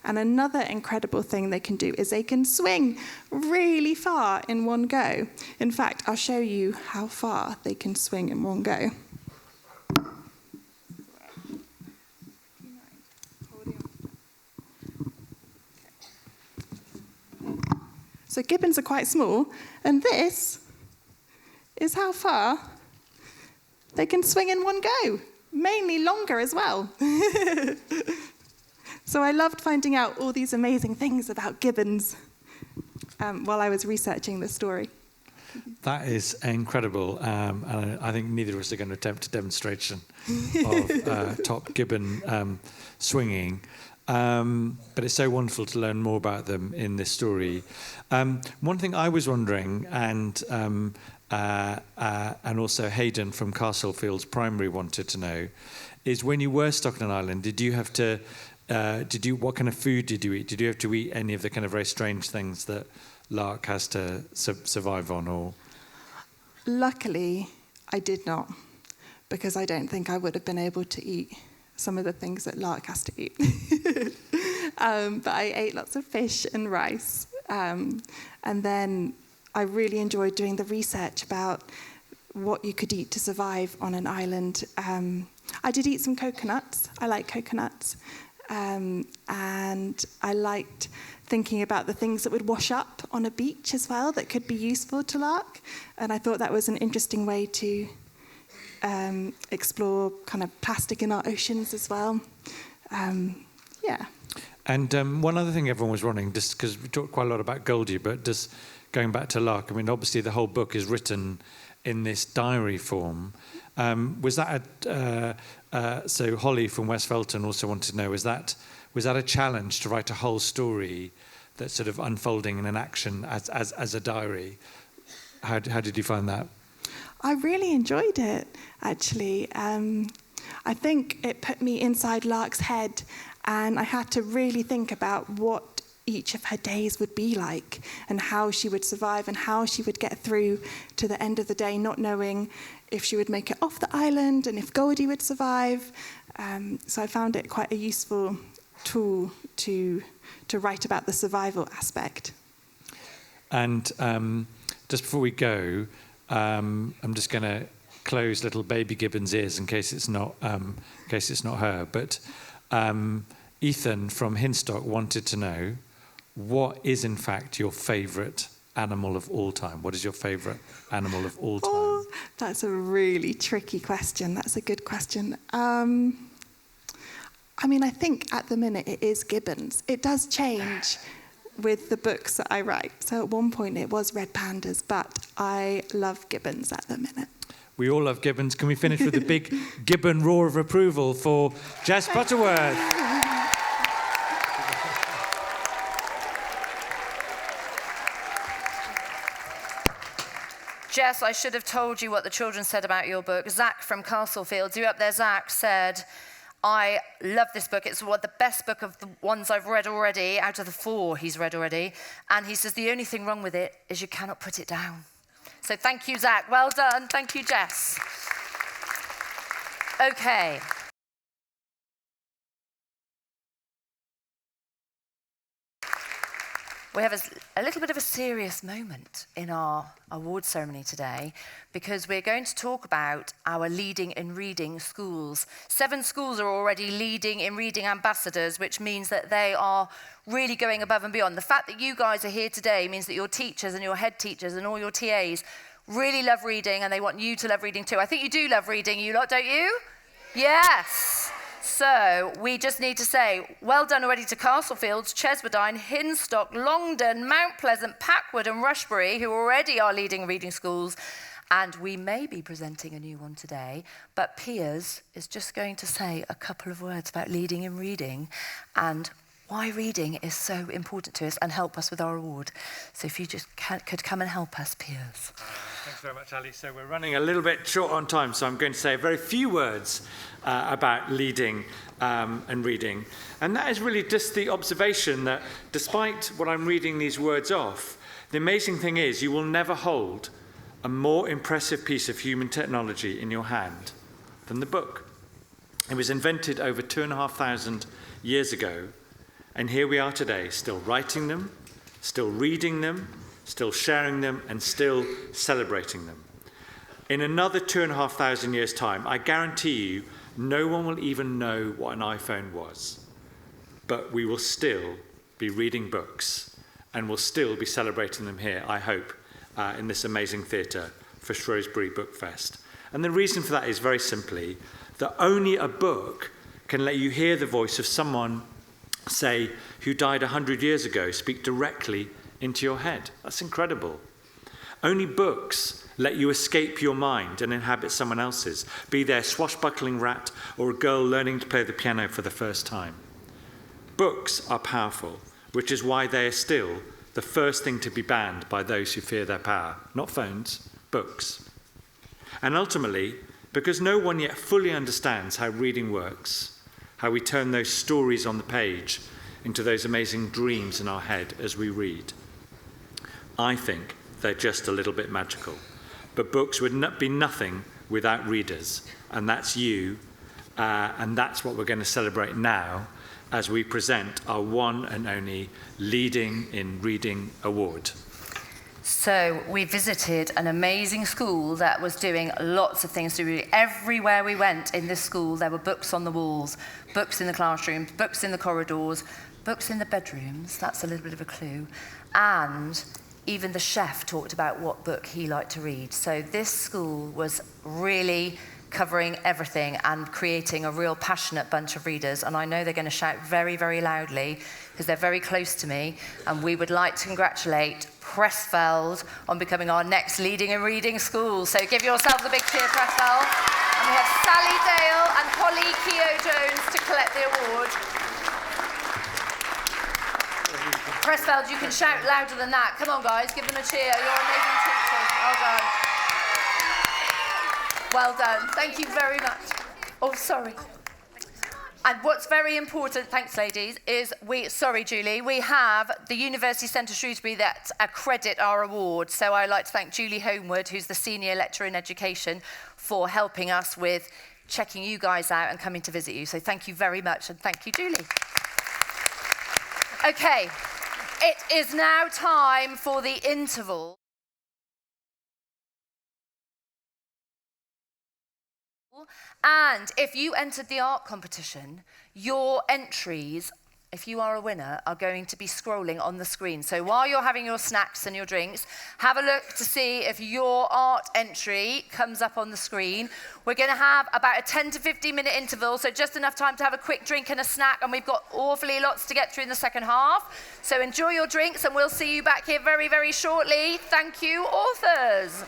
And another incredible thing they can do is they can swing really far in one go. In fact, I'll show you how far they can swing in one go. So gibbons are quite small, and this is how far they can swing in one go, mainly longer as well. So I loved finding out all these amazing things about gibbons while I was researching the story. That is incredible, and I think neither of us are going to attempt a demonstration of top gibbon swinging. But it's so wonderful to learn more about them in this story. One thing I was wondering, and also Hayden from Castlefields Primary wanted to know, is when you were stuck on an island, did you have to, what kind of food did you eat? Did you have to eat any of the kind of very strange things that Lark has to survive on? Or luckily, I did not, because I don't think I would have been able to eat some of the things that Lark has to eat. But I ate lots of fish and rice. And then I really enjoyed doing the research about what you could eat to survive on an island. I did eat some coconuts. I like coconuts. And I liked thinking about the things that would wash up on a beach as well that could be useful to Lark. And I thought that was an interesting way to explore kind of plastic in our oceans as well. Yeah. And one other thing everyone was wondering, just because we talked quite a lot about Goldie, but just going back to Lark, I mean, obviously the whole book is written in this diary form. Was that so Holly from West Felton also wanted to know, was that a challenge to write a whole story that's sort of unfolding in an action as a diary? How did you find that? I really enjoyed it, actually. I think it put me inside Lark's head, and I had to really think about what each of her days would be like and how she would survive and how she would get through to the end of the day, not knowing if she would make it off the island and if Goldie would survive. So I found it quite a useful tool to write about the survival aspect. And just before we go, I'm just going to close little baby Gibbon's ears in case it's not her. But Ethan from Hinstock wanted to know, what is in fact your favourite animal of all time? What is your favourite animal of all time? Oh, that's a really tricky question. That's a good question. I mean, I think at the minute it is gibbons. It does change with the books that I write. So at one point it was red pandas, but I love gibbons at the minute. We all love gibbons. Can we finish with a big gibbon roar of approval for Jess Butterworth? Jess, I should have told you what the children said about your book. Zach from Castlefields, you up there, Zach, said, I love this book. It's one of the best book of the ones I've read already, out of the 4 he's read already. And he says the only thing wrong with it is you cannot put it down. So thank you, Zach. Well done. Thank you, Jess. Okay. We have a little bit of a serious moment in our award ceremony today because we're going to talk about our leading in reading schools. 7 schools are already leading in reading ambassadors, which means that they are really going above and beyond. The fact that you guys are here today means that your teachers and your head teachers and all your TAs really love reading and they want you to love reading too. I think you do love reading, you lot, don't you? Yes. So we just need to say, well done already to Castlefields, Cheswardine, Hinstock, Longdon, Mount Pleasant, Packwood and Rushbury, who already are leading reading schools. And we may be presenting a new one today, but Piers is just going to say a couple of words about leading in reading and why reading is so important to us and help us with our award. So if you just could come and help us, Piers. Thanks very much, Ali. So we're running a little bit short on time, so I'm going to say a very few words about leading and reading. And that is really just the observation that despite what I'm reading these words off, the amazing thing is you will never hold a more impressive piece of human technology in your hand than the book. It was invented over 2,500 years ago, and here we are today, still writing them, still reading them, still sharing them, and still celebrating them. In another 2,500 years' time, I guarantee you, no one will even know what an iPhone was. But we will still be reading books, and we'll still be celebrating them here, I hope, in this amazing theatre for Shrewsbury Bookfest. And the reason for that is very simply that only a book can let you hear the voice of someone, say, who died 100 years ago, speak directly into your head. That's incredible. Only books let you escape your mind and inhabit someone else's, be they a swashbuckling rat or a girl learning to play the piano for the first time. Books are powerful, which is why they are still the first thing to be banned by those who fear their power. Not phones, books. And ultimately, because no one yet fully understands how reading works, how we turn those stories on the page into those amazing dreams in our head as we read, I think they're just a little bit magical. But books would be nothing without readers, and that's you, and that's what we're going to celebrate now as we present our one and only Leading in Reading Award. So we visited an amazing school that was doing lots of things to read. Everywhere we went in this school, there were books on the walls, books in the classrooms, books in the corridors, books in the bedrooms. That's a little bit of a clue. And even the chef talked about what book he liked to read. So this school was really covering everything and creating a real passionate bunch of readers. And I know they're going to shout very, very loudly because they're very close to me. And we would like to congratulate Pressfeld on becoming our next Leading and Reading school. So give yourselves a big cheer, Pressfeld. And we have Sally Dale and Holly Keogh-Jones to collect the award. Pressfeld, you can shout louder than that. Come on, guys, give them a cheer. You're amazing teachers. Well done. Thank you very much. Oh, sorry. And what's very important, thanks, ladies, is sorry, Julie, we have the University Centre Shrewsbury that accredit our award. So I'd like to thank Julie Homewood, who's the Senior Lecturer in Education, for helping us with checking you guys out and coming to visit you. So thank you very much, and thank you, Julie. Okay. It is now time for the interval. And if you entered the art competition, your entries if you are a winner, are going to be scrolling on the screen. So while you're having your snacks and your drinks, have a look to see if your art entry comes up on the screen. We're going to have about a 10 to 15 minute interval, so just enough time to have a quick drink and a snack, and we've got awfully lots to get through in the second half. So enjoy your drinks, and we'll see you back here very, very shortly. Thank you, authors.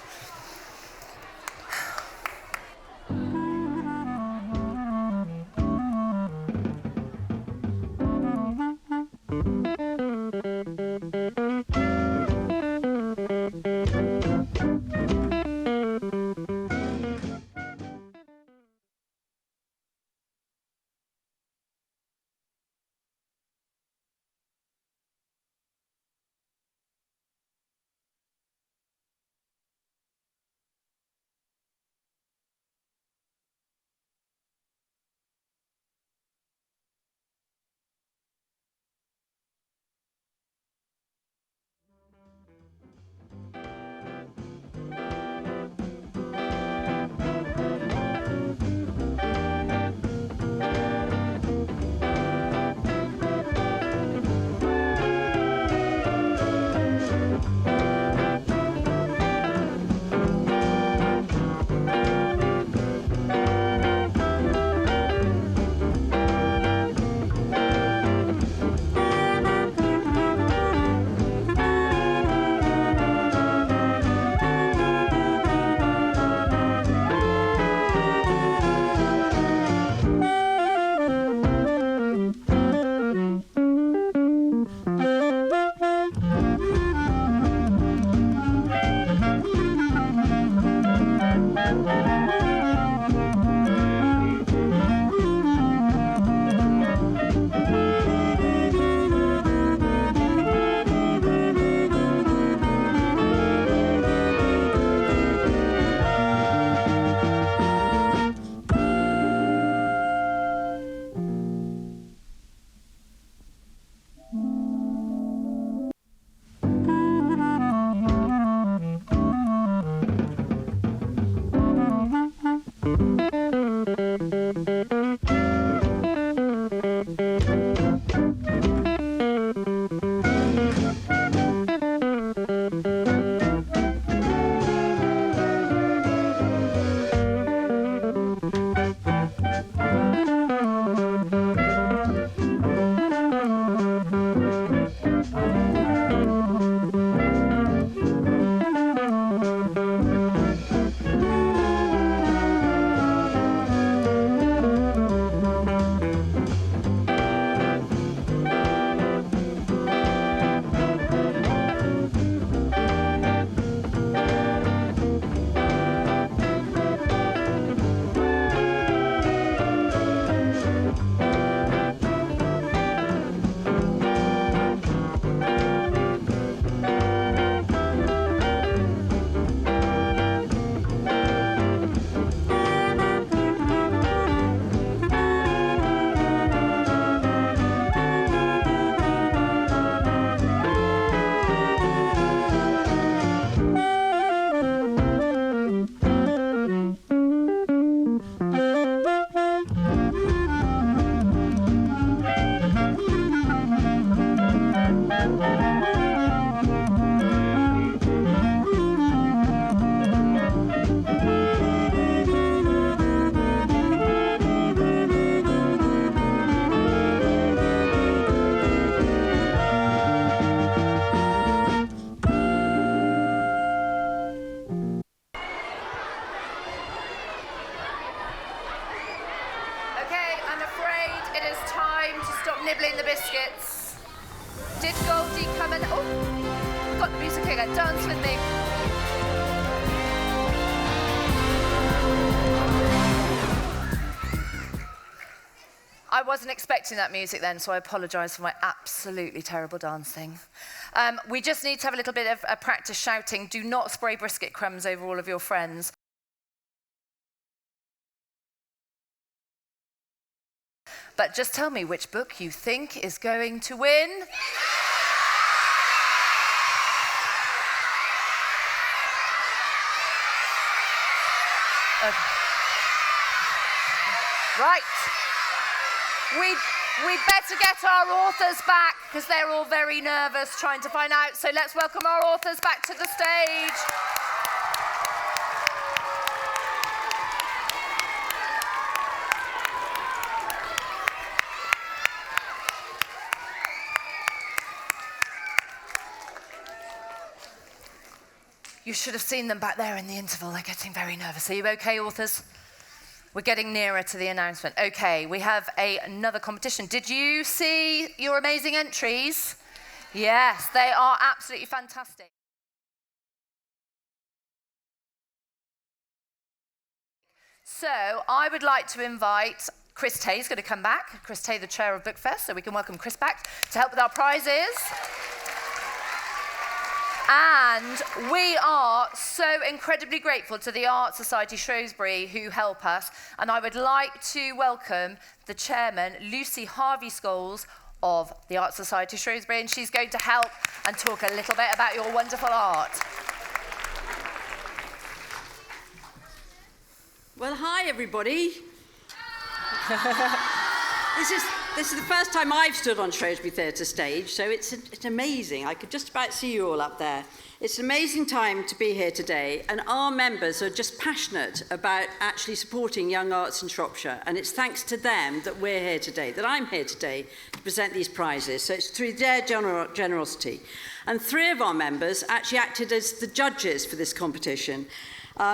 nibbling the biscuits. Did Goldie come and... Oh, got the music again. Dance with me. I wasn't expecting that music then, so I apologise for my absolutely terrible dancing. We just need to have a little bit of practice shouting. Do not spray brisket crumbs over all of your friends. But just tell me which book you think is going to win. Okay. Right. We better get our authors back because they're all very nervous trying to find out. So let's welcome our authors back to the stage. You should have seen them back there in the interval. They're getting very nervous. Are you okay, authors? We're getting nearer to the announcement. Okay, we have another competition. Did you see your amazing entries? Yes, they are absolutely fantastic. So I would like to invite Chris Tay is going to come back. Chris Tay, the chair of Bookfest, so we can welcome Chris back to help with our prizes. And we are so incredibly grateful to the Art Society Shrewsbury who help us. And I would like to welcome the chairman, Lucy Harvey-Scholes, of the Art Society Shrewsbury. And she's going to help and talk a little bit about your wonderful art. Well, hi, everybody. This is the first time I've stood on Shrewsbury Theatre stage, so it's amazing. I could just about see you all up there. It's an amazing time to be here today, and our members are just passionate about actually supporting young arts in Shropshire, and it's thanks to them that we're here today, that I'm here today to present these prizes. So it's through their generosity. And 3 of our members actually acted as the judges for this competition.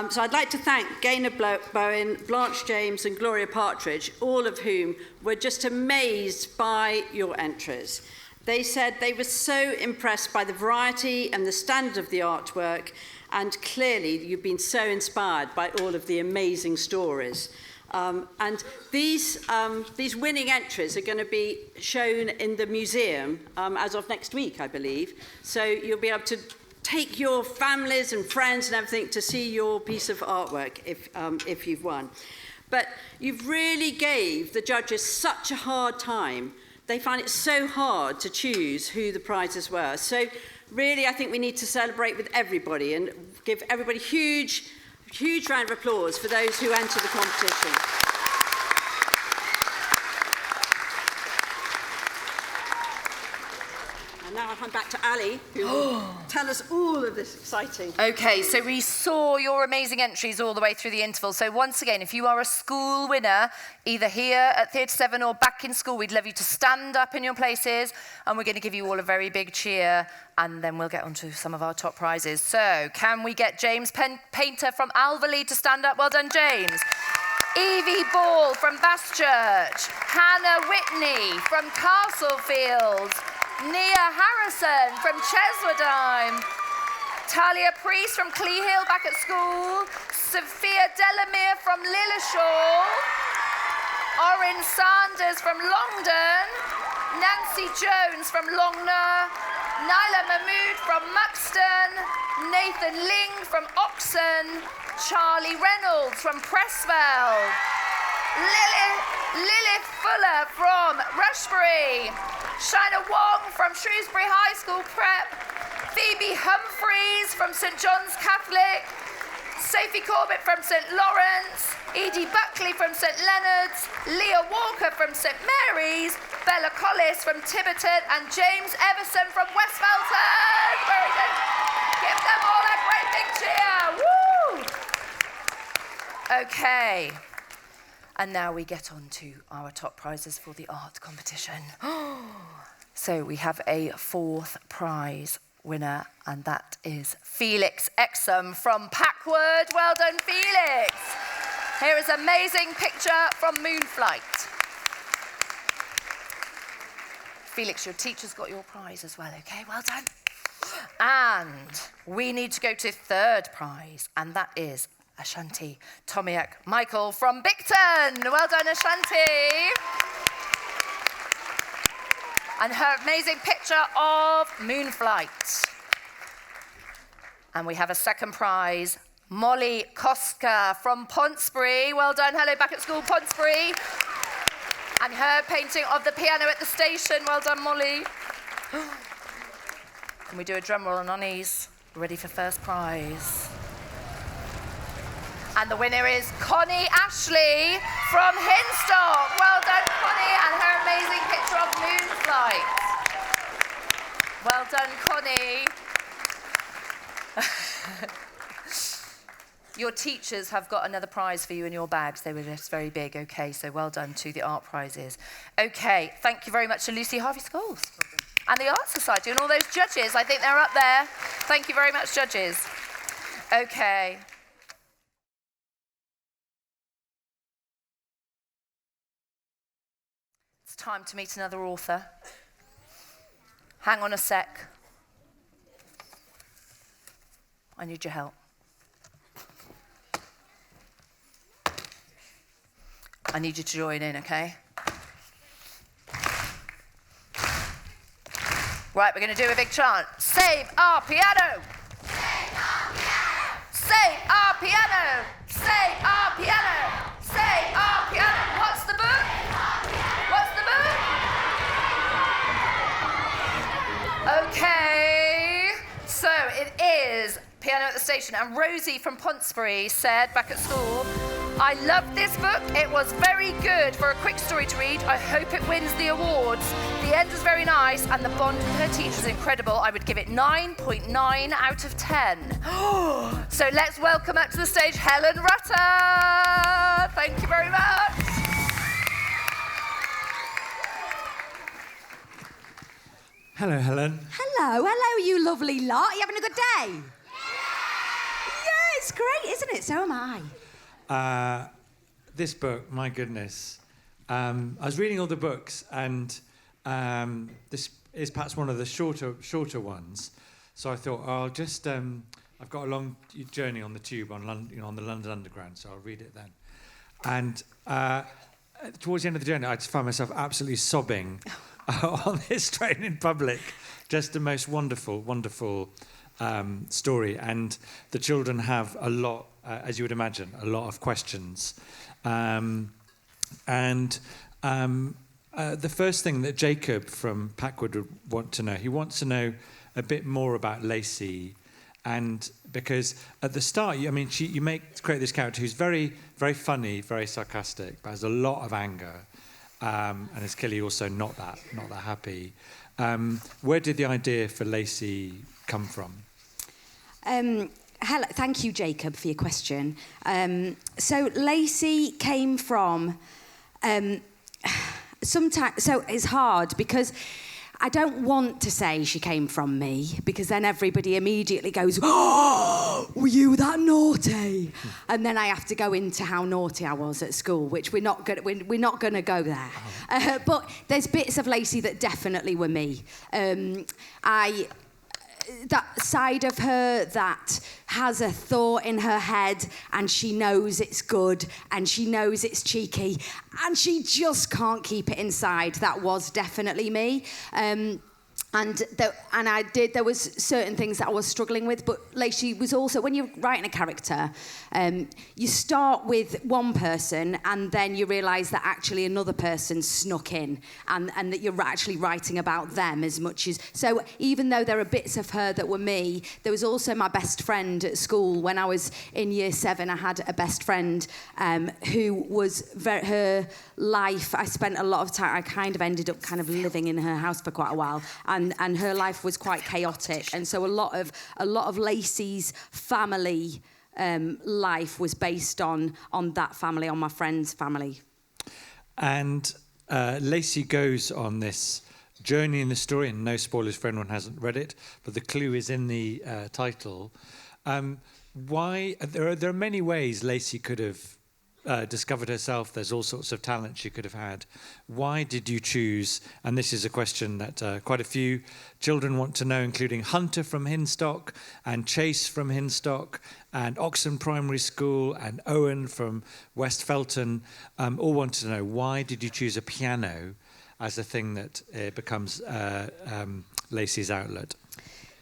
So I'd like to thank Gaynor Bowen, Blanche James and Gloria Partridge, all of whom were just amazed by your entries. They said they were so impressed by the variety and the standard of the artwork, and clearly you've been so inspired by all of the amazing stories. And these winning entries are going to be shown in the museum as of next week, I believe. So you'll be able to take your families and friends and everything to see your piece of artwork if you've won. But you've really gave the judges such a hard time. They find it so hard to choose who the prizes were. So really, I think we need to celebrate with everybody and give everybody huge round of applause for those who entered the competition. Now I'll hand back to Ali, who will tell us all of this exciting. Okay, so we saw your amazing entries all the way through the interval. So once again, if you are a school winner, either here at Theatre Severn or back in school, we'd love you to stand up in your places, and we're going to give you all a very big cheer, and then we'll get on to some of our top prizes. So can we get James Painter from Alverley to stand up? Well done, James. Evie Ball from Baschurch. Hannah Whitney from Castlefield. Nia Harrison from Cheswardine, Talia Priest from Cleehill back at school, Sophia Delamere from Lilleshall, Orin Sanders from Longdon, Nancy Jones from Longner, Nyla Mahmood from Muxton, Nathan Ling from Oxon, Charlie Reynolds from Pressville, Lilith Fuller from Rushbury, Shina Wong from Shrewsbury High School Prep, Phoebe Humphreys from St John's Catholic, Sophie Corbett from St Lawrence, Edie Buckley from St Leonard's, Leah Walker from St Mary's, Bella Collis from Tiverton, and James Everson from Westfelton. Very good. Give them all a great big cheer. Woo! Okay. And now we get on to our top prizes for the art competition. So we have a 4th prize winner, and that is Felix Exum from Packwood. Well done, Felix. Here is an amazing picture from Moonflight. Felix, your teacher's got your prize as well, okay? Well done. And we need to go to 3rd prize, and that is Ashanti Tomiak Michael from Bicton. Well done, Ashanti. And her amazing picture of Moonflight. And we have a 2nd prize, Molly Koska from Pontesbury. Well done, hello back at school, Pontesbury. And her painting of the piano at the station. Well done, Molly. Can we do a drum roll on our knees? Ready for 1st prize. And the winner is Connie Ashley from Hinstock. Well done, Connie, and her amazing picture Right. Well done, Connie. Your teachers have got another prize for you in your bags. They were just very big. Okay, so well done to the art prizes. Okay, thank you very much to Lucy Harvey Scholes and the Art Society and all those judges. I think they're up there. Thank you very much, judges. Okay. It's time to meet another author. Hang on a sec. I need your help. I need you to join in, okay? Right, we're going to do a big chant. Save our piano! Save our piano! Save our piano! Save our piano! Save our piano! What's the book? What's the book? Okay, so it is Piano at the Station. And Rosie from Pontesbury said back at school, I loved this book. It was very good for a quick story to read. I hope it wins the awards. The end was very nice and the bond with her teacher was incredible. I would give it 9.9 out of 10. So let's welcome up to the stage Helen Rutter. Thank you very much. Hello, Helen. Hello, you lovely lot. Are you having a good day? Yeah, it's great, isn't it? So am I. This book, my goodness. I was reading all the books, and this is perhaps one of the shorter ones. So I thought, I'll just. I've got a long journey on the tube on the London Underground, so I'll read it then. And towards the end of the journey, I just found myself absolutely sobbing on this train in public. Just the most wonderful, wonderful story, and the children have a lot. As you would imagine, a lot of questions. The first thing that Jacob from Packwood would want to know, he wants to know a bit more about Lacey. And because at the start, you create this character who's very, very funny, very sarcastic, but has a lot of anger, and is clearly also not that happy. Where did the idea for Lacey come from? Hello, thank you, Jacob, for your question. So Lacey came from sometimes. So it's hard because I don't want to say she came from me because then everybody immediately goes, "Oh, were you that naughty?" And then I have to go into how naughty I was at school, which we're not going to go there. But there's bits of Lacey that definitely were me. That side of her that has a thought in her head and she knows it's good and she knows it's cheeky and she just can't keep it inside. That was definitely me. There was certain things that I was struggling with, but Lacey was also, when you're writing a character, you start with one person and then you realise that actually another person snuck in and that you're actually writing about them as much as... So even though there are bits of her that were me, there was also my best friend at school. When I was in year 7, I had a best friend who was her life, I spent a lot of time, I kind of ended up kind of living in her house for quite a while, and her life was quite chaotic, and so a lot of Lacey's family life was based on that family, on my friend's family. And Lacey goes on this journey in the story, and no spoilers for anyone who hasn't read it, but the clue is in the title. Why? There are many ways Lacey could have discovered herself. There's all sorts of talent she could have had. Why did you choose, and this is a question that quite a few children want to know, including Hunter from Hinstock and Chase from Hinstock and Oxon Primary School and Owen from West Felton, all wanted to know, why did you choose a piano as a thing that becomes Lacey's outlet?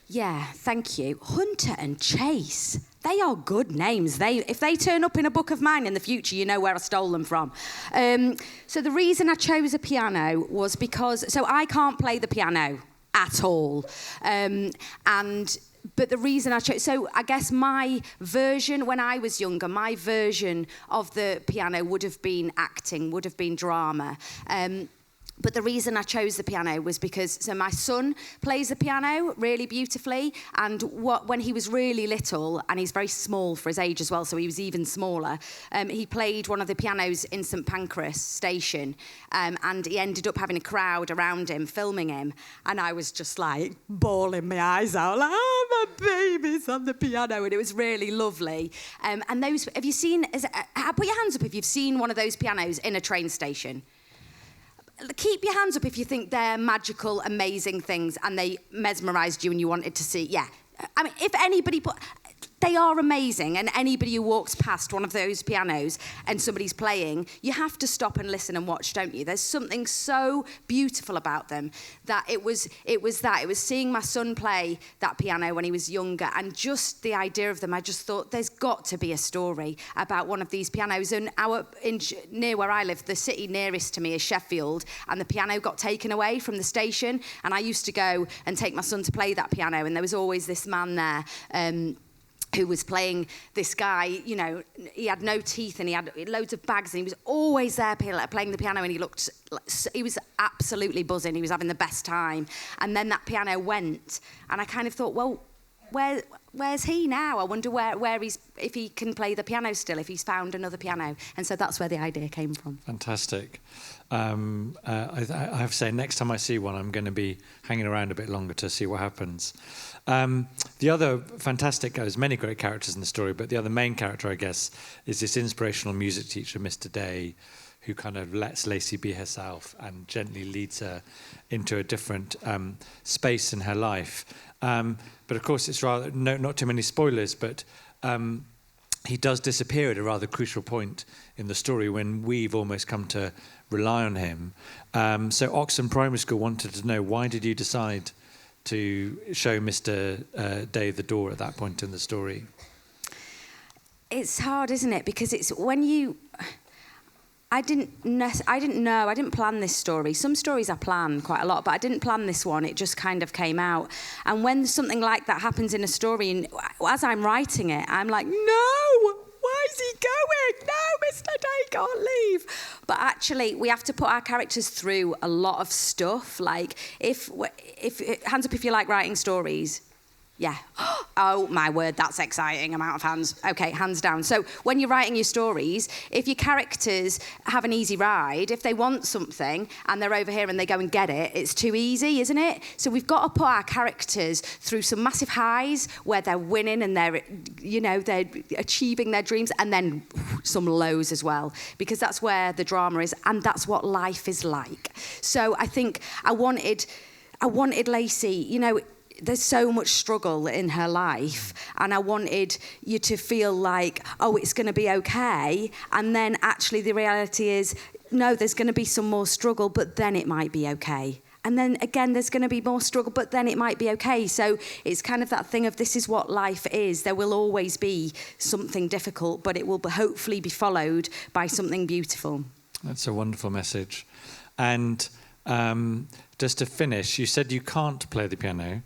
Yeah, thank you. Hunter and Chase. They are good names. If they turn up in a book of mine in the future, you know where I stole them from. So the reason I chose a piano was because... So I can't play the piano at all. But the reason I chose... So I guess my version, when I was younger, my version of the piano would have been acting, would have been drama. But the reason I chose the piano was because, so my son plays the piano really beautifully, and when he was really little, and he's very small for his age as well, so he was even smaller, he played one of the pianos in St Pancras station, and he ended up having a crowd around him, filming him, and I was just like bawling my eyes out, like, oh, my baby's on the piano, and it was really lovely. And those, have you seen, put your hands up if you've seen one of those pianos in a train station. Keep your hands up if you think they're magical, amazing things and they mesmerised you and you wanted to see. Yeah. I mean, if anybody... They are amazing, and anybody who walks past one of those pianos and somebody's playing, you have to stop and listen and watch, don't you? There's something so beautiful about them that it was seeing my son play that piano when he was younger, and just the idea of them, I just thought there's got to be a story about one of these pianos. And near where I live, the city nearest to me is Sheffield, and the piano got taken away from the station, and I used to go and take my son to play that piano, and there was always this man there who was playing this guy, you know, he had no teeth and he had loads of bags and he was always there playing the piano, and he was absolutely buzzing. He was having the best time. And then that piano went, and I kind of thought, well, where's he now? I wonder where he's, if he can play the piano still, if he's found another piano. And so that's where the idea came from. Fantastic. I have to say, next time I see one, I'm going to be hanging around a bit longer to see what happens. The other fantastic, there's many great characters in the story, but the other main character, I guess, is this inspirational music teacher, Mr. Day, who kind of lets Lacey be herself and gently leads her into a different space in her life. But of course, it's rather, not too many spoilers, but he does disappear at a rather crucial point in the story when we've almost come to rely on him. So Oxon Primary School wanted to know, why did you decide to show Mr. Day the door at that point in the story? It's hard, isn't it? Because it's when you... I didn't plan this story. Some stories I plan quite a lot, but I didn't plan this one. It just kind of came out. And when something like that happens in a story, and as I'm writing it, I'm like, no, why is he going? No, Mr. Day can't leave. But actually, we have to put our characters through a lot of stuff. Like, if hands up if you like writing stories. Yeah. Oh, my word, that's exciting. I'm out of hands. Okay, hands down. So when you're writing your stories, if your characters have an easy ride, if they want something and they're over here and they go and get it, it's too easy, isn't it? So we've got to put our characters through some massive highs where they're winning and they're achieving their dreams, and then some lows as well, because that's where the drama is, and that's what life is like. So I think I wanted Lacey, there's so much struggle in her life, and I wanted you to feel like, oh, it's going to be okay, and then actually the reality is, no, there's going to be some more struggle, but then it might be okay. And then again, there's going to be more struggle, but then it might be okay. So it's kind of that thing of, this is what life is. There will always be something difficult, but it will hopefully be followed by something beautiful. That's a wonderful message. And just to finish, you said you can't play the piano.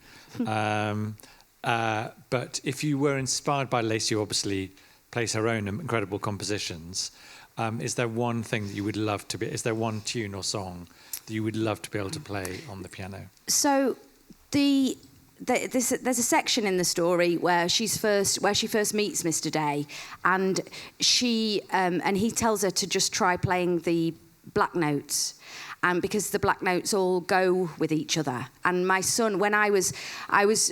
But if you were inspired by Lacey, who obviously plays her own incredible compositions, is there one thing that you would love to be? Is there one tune or song that you would love to be able to play on the piano? So there's a section in the story where she first meets Mr. Day, and he tells her to just try playing the black notes. Because the black notes all go with each other. And my son, when I was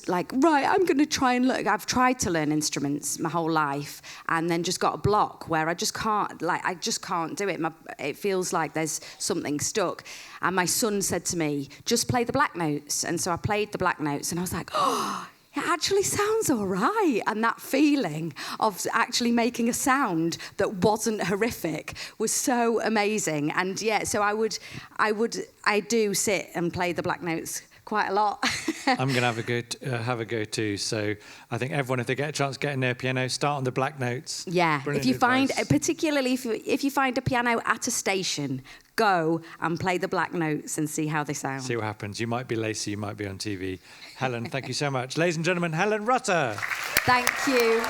like, right, I'm going to try and look. I've tried to learn instruments my whole life, and then just got a block where I just can't do it. It feels like there's something stuck. And my son said to me, just play the black notes. And so I played the black notes, and I was like, oh, it actually sounds all right. And that feeling of actually making a sound that wasn't horrific was so amazing. And yeah, so I do sit and play the black notes quite a lot. I'm going to have a go too. So I think everyone, if they get a chance to get in their piano, start on the black notes. Yeah, brilliant. If you find, particularly if you find a piano at a station, go and play the black notes and see how they sound. See what happens. You might be Lacey, you might be on TV. Helen, thank you so much. Ladies and gentlemen, Helen Rutter. Thank you.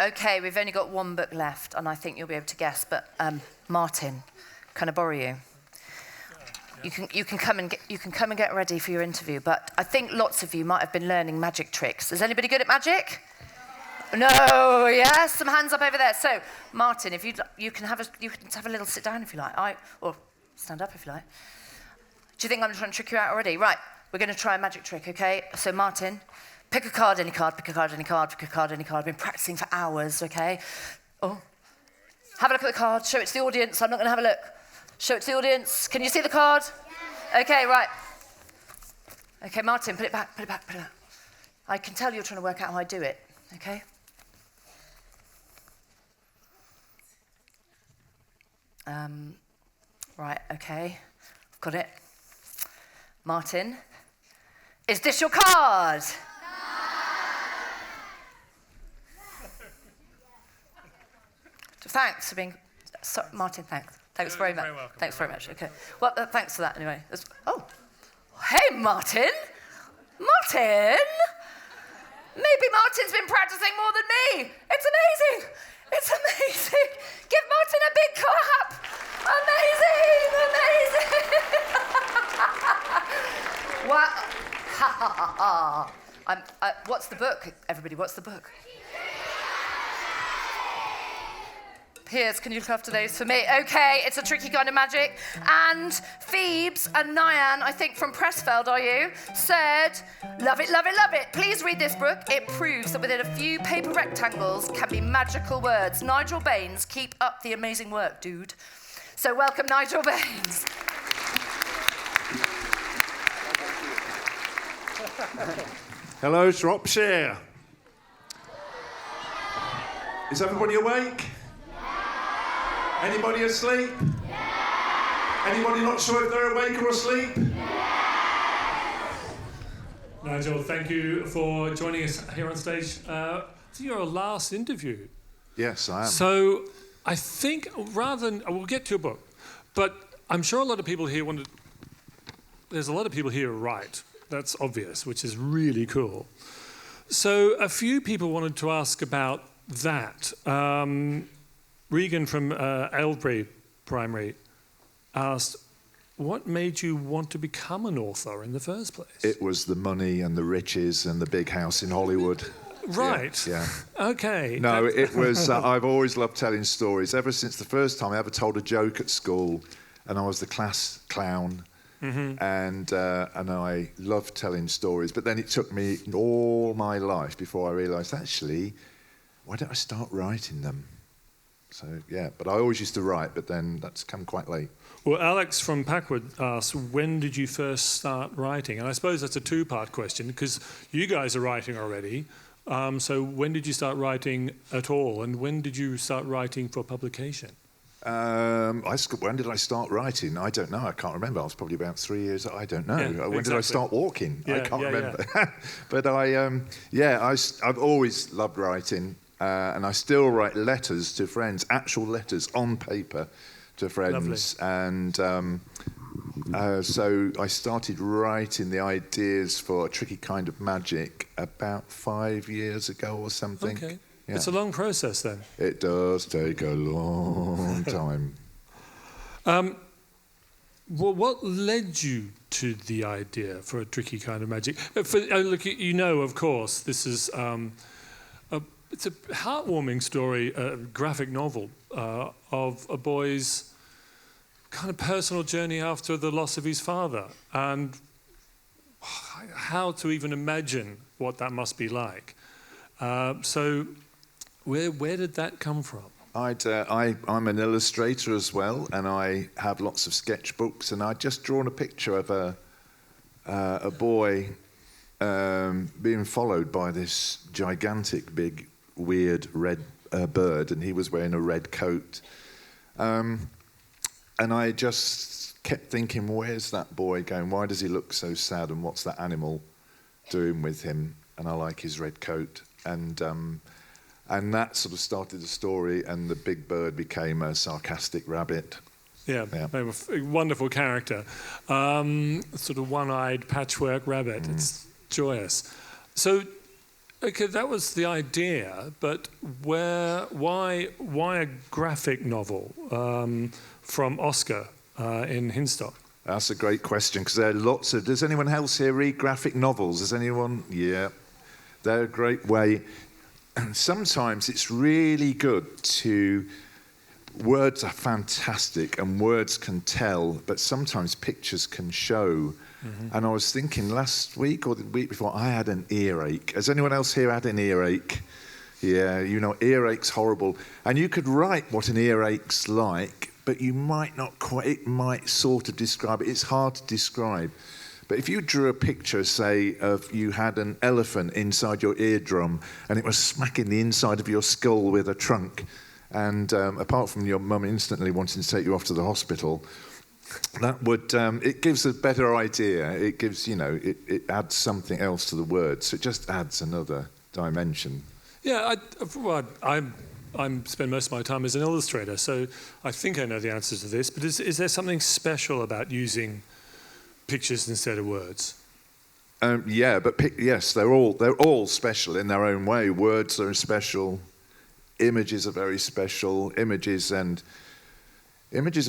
okay, we've only got one book left, and I think you'll be able to guess, but Martin, can I borrow you? You can come and get ready for your interview, but I think lots of you might have been learning magic tricks. Is anybody good at magic? No, yes, some hands up over there. So, Martin, if you can have a little sit down if you like, or stand up if you like. Do you think I'm trying to trick you out already? Right, we're going to try a magic trick, okay? So, Martin, pick a card, any card, pick a card, any card, pick a card, any card. I've been practicing for hours, okay? Oh, have a look at the card. Show it to the audience. I'm not going to have a look. Show it to the audience. Can you see the card? Yeah. Okay, right. Okay, Martin, put it back. I can tell you're trying to work out how I do it, okay? Right, okay. I've got it. Martin, is this your card? Thanks for being... Sorry, Martin, thanks. Thanks very much. Thanks very much. Okay. Well, thanks for that anyway. Oh. Hey, Martin. Martin? Maybe Martin's been practicing more than me. It's amazing. It's amazing. Give Martin a big clap. Amazing. Wow. Ha ha ha ha. What's the book, everybody? What's the book? Piers, can you look after those for me? Okay, it's a tricky kind of magic. And Phoebes and Nyan, I think from Pressfeld, are you, said, love it, love it, love it. Please read this book. It proves that within a few paper rectangles can be magical words. Nigel Baines, keep up the amazing work, dude. So welcome, Nigel Baines. Hello, Shropshire. Is everybody awake? Anybody asleep? Yeah. Anybody not sure if they're awake or asleep? Yeah. Nigel, thank you for joining us here on stage. It's your last interview. Yes, I am. So I think rather than... We'll get to your book, but I'm sure a lot of people here there's a lot of people here who write. That's obvious, which is really cool. So a few people wanted to ask about that. Regan from Aylesbury Primary asked, what made you want to become an author in the first place? It was the money and the riches and the big house in Hollywood. Right. Yeah. Okay. No, it was... I've always loved telling stories. Ever since the first time I ever told a joke at school, and I was the class clown, and I loved telling stories. But then it took me all my life before I realised, actually, why don't I start writing them? So, yeah, but I always used to write, but then that's come quite late. Well, Alex from Packwood asked, when did you first start writing? And I suppose that's a two-part question, because you guys are writing already. So when did you start writing at all? And when did you start writing for publication? When did I start writing? I don't know. I can't remember. I was probably about 3 years. I don't know. Yeah, when did I start walking? Yeah, I can't remember. Yeah. But I've always loved writing. And I still write letters to friends, actual letters on paper to friends. Lovely. And so I started writing the ideas for A Tricky Kind of Magic about 5 years ago or something. Okay. Yeah. It's a long process then. It does take a long time. Well, what led you to the idea for A Tricky Kind of Magic? Look, you know, of course, this is... It's a heartwarming story, a graphic novel of a boy's kind of personal journey after the loss of his father and how to even imagine what that must be like. So where did that come from? I'm an illustrator as well, and I have lots of sketchbooks, and I'd just drawn a picture of a boy being followed by this gigantic, big, weird red bird, and he was wearing a red coat. And I just kept thinking, where's that boy going? Why does he look so sad, and what's that animal doing with him? And I like his red coat. And that sort of started the story, and the big bird became a sarcastic rabbit. Yeah. They were a wonderful character. Sort of one-eyed patchwork rabbit. It's joyous. So Okay, that was the idea, but why a graphic novel from Oscar in Hinstock? That's a great question, because there are lots of... Does anyone else here read graphic novels? Does anyone? Yeah. They're a great way. Sometimes it's really good to... Words are fantastic, and words can tell, but sometimes pictures can show. And I was thinking last week or the week before, I had an earache. Has anyone else here had an earache? Yeah, you know, earache's horrible. And you could write what an earache's like, but you might not quite, it might sort of describe it. It's hard to describe. But if you drew a picture, say, of you had an elephant inside your eardrum and it was smacking the inside of your skull with a trunk, and apart from your mum instantly wanting to take you off to the hospital, that would, it gives a better idea. It gives, you know, it adds something else to the word. So it just adds another dimension. Yeah, I spend most of my time as an illustrator, so I think I know the answer to this, but is there something special about using pictures instead of words? Yeah, but yes, they're all special in their own way. Words are special. Images are very special. Images and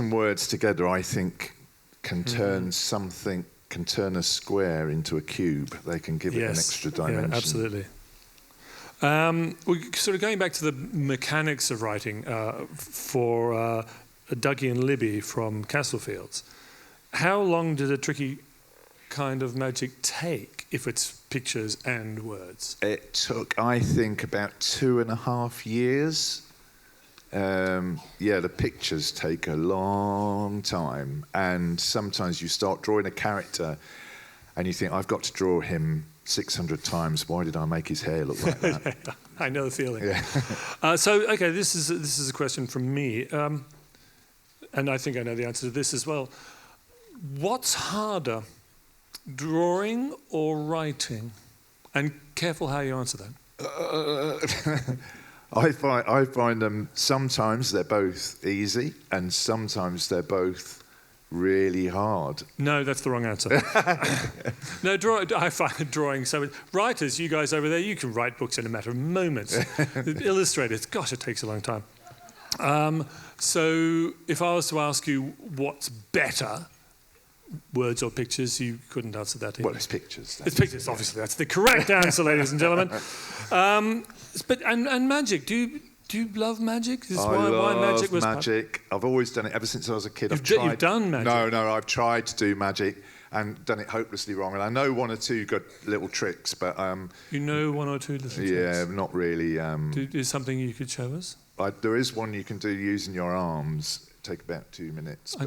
words together, I think, can turn something, can turn a square into a cube. They can give it an extra dimension. Yeah, absolutely. We're sort of going back to the mechanics of writing for Dougie and Libby from Castlefields. How long did a tricky kind of magic take if it's pictures and words? It took, I think, about 2.5 years. Yeah, the pictures take a long time, and sometimes you start drawing a character and you think, I've got to draw him 600 times. Why did I make his hair look like that? I know the feeling. Yeah. So, okay, this is a question from me, and I think I know the answer to this as well. What's harder, drawing or writing? And careful how you answer that. I find them, sometimes they're both easy and sometimes they're both really hard. No, that's the wrong answer. No, I find drawing so... Writers, you guys over there, you can write books in a matter of moments. Illustrators, gosh, it takes a long time. So if I was to ask you what's better, words or pictures, you couldn't answer that either. Well, it's pictures. It's pictures, obviously. That's the correct answer, ladies and gentlemen. But magic. Do you love magic? Is this why magic was magic. I've always done it ever since I was a kid. You've done magic? No, I've tried to do magic and done it hopelessly wrong. And I know one or two good little tricks, but... you know one or two little tricks? Yeah, not really. Is something you could show us? There is one you can do using your arms. Take about 2 minutes. I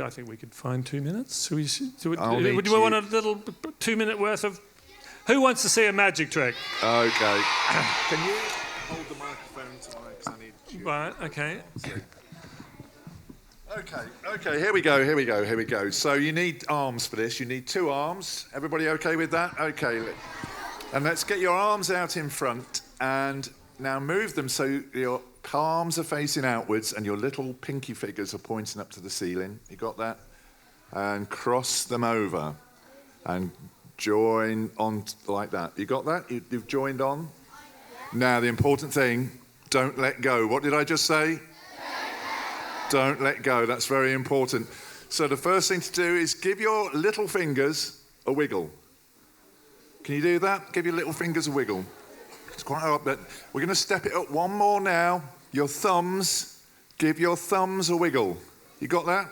think we could find 2 minutes. Do we want a little 2 minute worth of... Who wants to see a magic trick? Okay. Can you hold the microphone to me, because I need... Right, okay. Okay, here we go. So you need arms for this. You need 2 arms. Everybody okay with that? Okay. And let's get your arms out in front, and now move them so your palms are facing outwards and your little pinky fingers are pointing up to the ceiling. You got that? And cross them over and join on like that. You got that? You've joined on? Now, the important thing, don't let go. What did I just say? Don't let go. That's very important. So the first thing to do is give your little fingers a wiggle. Can you do that? Give your little fingers a wiggle. It's quite hard, but we're going to step it up one more now. Your thumbs, give your thumbs a wiggle. You got that?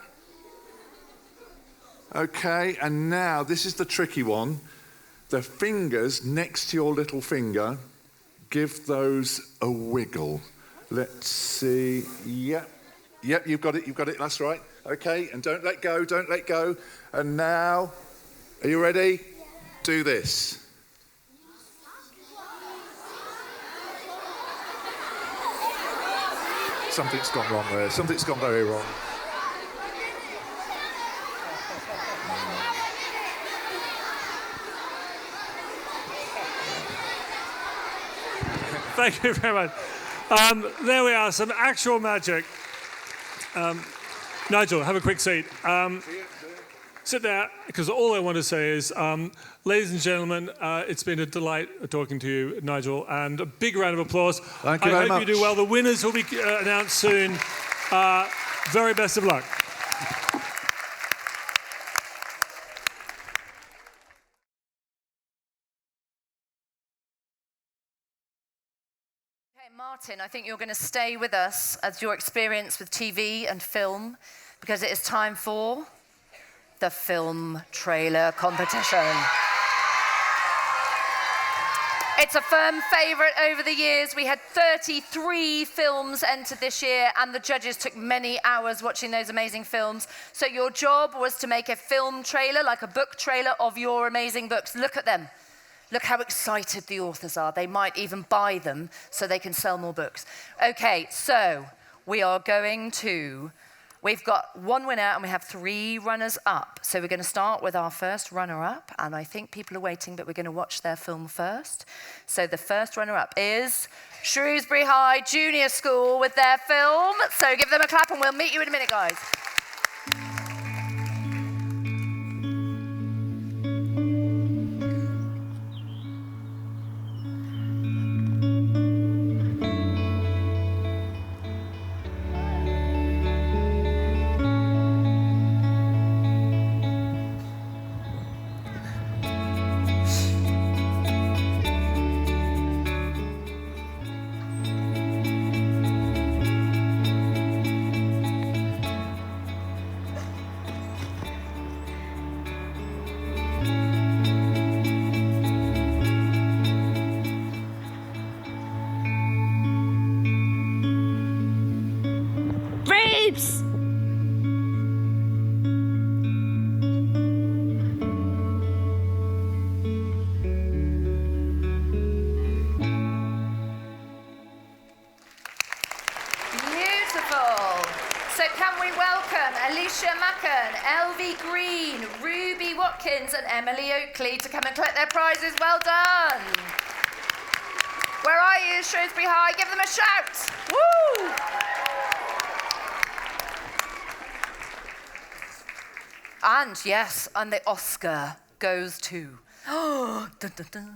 Okay, and now this is the tricky one. The fingers next to your little finger, give those a wiggle. Let's see. Yep, you've got it, that's right. Okay, and don't let go. And now, are you ready? Do this. Something's gone wrong there. Something's gone very wrong. Thank you very much. There we are, some actual magic. Nigel, have a quick seat. sit there, because all I want to say is, ladies and gentlemen, it's been a delight talking to you, Nigel, and a big round of applause. Thank you very much. I hope you do well. The winners will be announced soon. Very best of luck. Martin, I think you're going to stay with us as your experience with TV and film, because it is time for the film trailer competition. It's a firm favourite over the years. We had 33 films entered this year, and the judges took many hours watching those amazing films. So your job was to make a film trailer, like a book trailer, of your amazing books. Look at them. Look how excited the authors are. They might even buy them so they can sell more books. Okay, so we've got one winner and we have 3 runners-up. So we're going to start with our first runner-up, and I think people are waiting, but we're going to watch their film first. So the first runner-up is Shrewsbury High Junior School with their film. So give them a clap and we'll meet you in a minute, guys. And Emily Oakley to come and collect their prizes. Well done. Where are you, Shrewsbury High? Give them a shout. Woo! And yes, and the Oscar goes to... Oh, dun, dun, dun.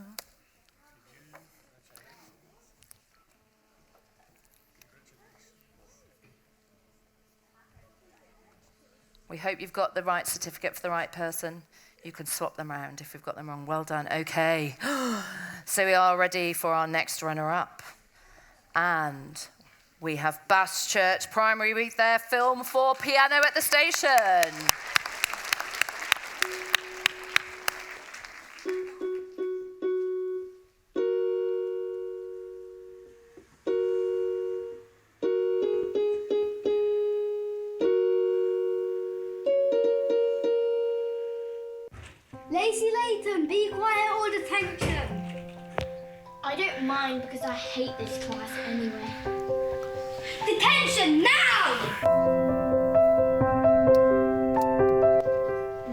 We hope you've got the right certificate for the right person. You can swap them around if we've got them wrong. Well done. Okay. So we are ready for our next runner-up. And we have Bass Church Primary with their film for Piano at the Station. Lacey Layton, be quiet, all attention. I don't mind because I hate this class anyway. Detention now!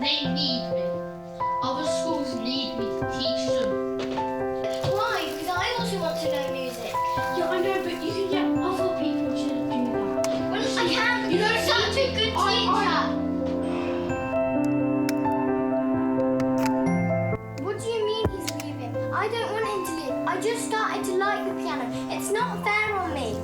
They need me. Other schools need me to teach them. Why? Because I also want to know music. Yeah, I know, but you can get other people to do that. Well, I can. You're such a good teacher. I don't want him to leave. I just started to like the piano. It's not fair on me.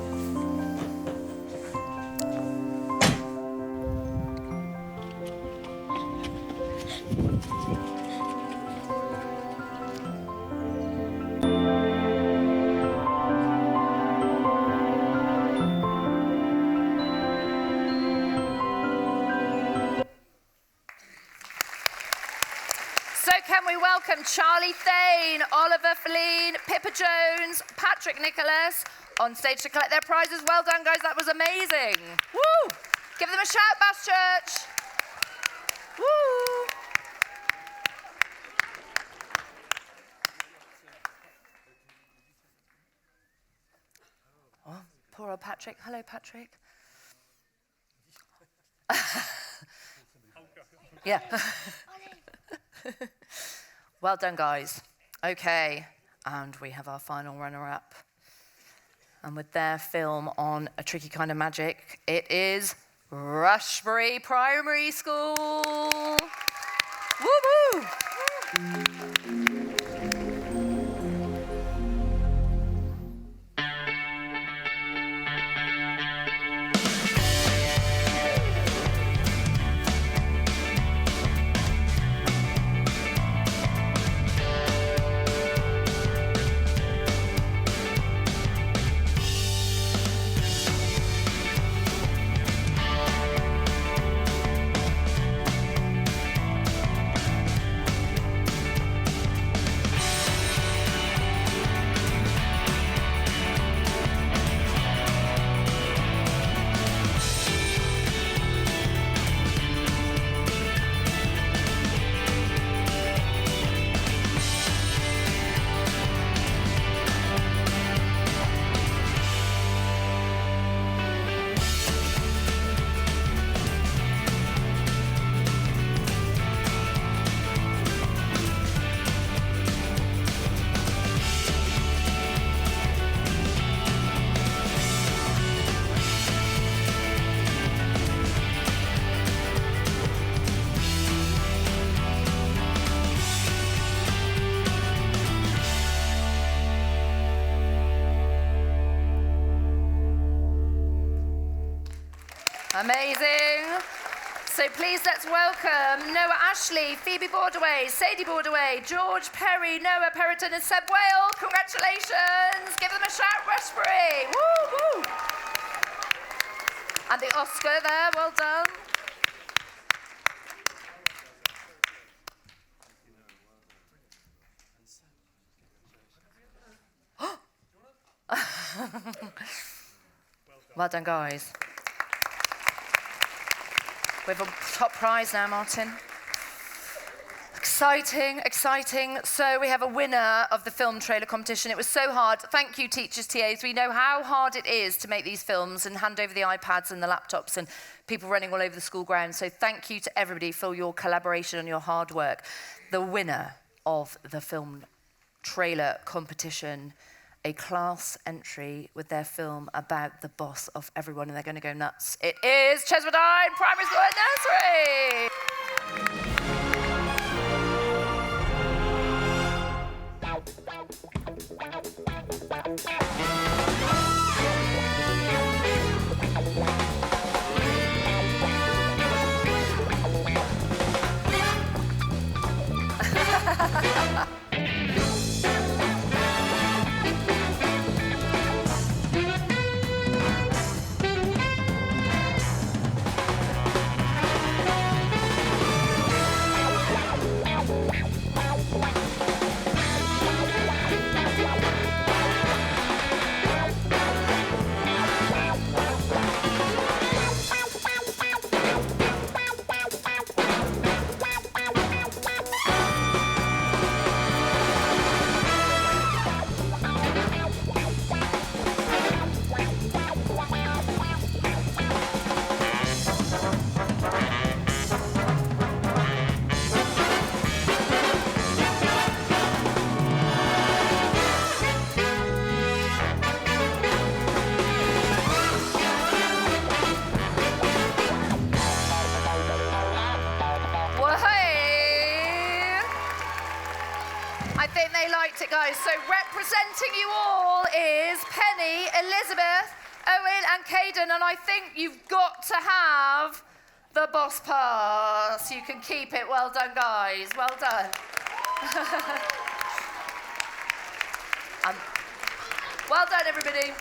Can we welcome Charlie Thane, Oliver Feline, Pippa Jones, Patrick Nicholas on stage to collect their prizes. Well done, guys. That was amazing. Woo! Give them a shout, Bass Church. Woo! Oh, poor old Patrick. Hello, Patrick. Yeah. Well done, guys. Okay, and we have our final runner-up. And with their film on A Tricky Kind of Magic, it is Rushbury Primary School. Woo woo! Amazing. So please let's welcome Noah Ashley, Phoebe Bordaway, Sadie Bordaway, George Perry, Noah Perriton and Seb Whale. Congratulations. Give them a shout, Rushbury. Woo, woo. And the Oscar there, well done. Well done, guys. We have a top prize now, Martin. Exciting, exciting. So we have a winner of the film trailer competition. It was so hard. Thank you, teachers, TAs. We know how hard it is to make these films and hand over the iPads and the laptops and people running all over the school grounds. So thank you to everybody for your collaboration and your hard work. The winner of the film trailer competition, a class entry with their film about the boss of everyone, and they're going to go nuts. It is Cheswardine Primary School and Nursery. Guys, so representing you all is Penny, Elizabeth, Owen and Caden, and I think you've got to have the boss pass. You can keep it. Well done, guys. Well done. Well done, everybody.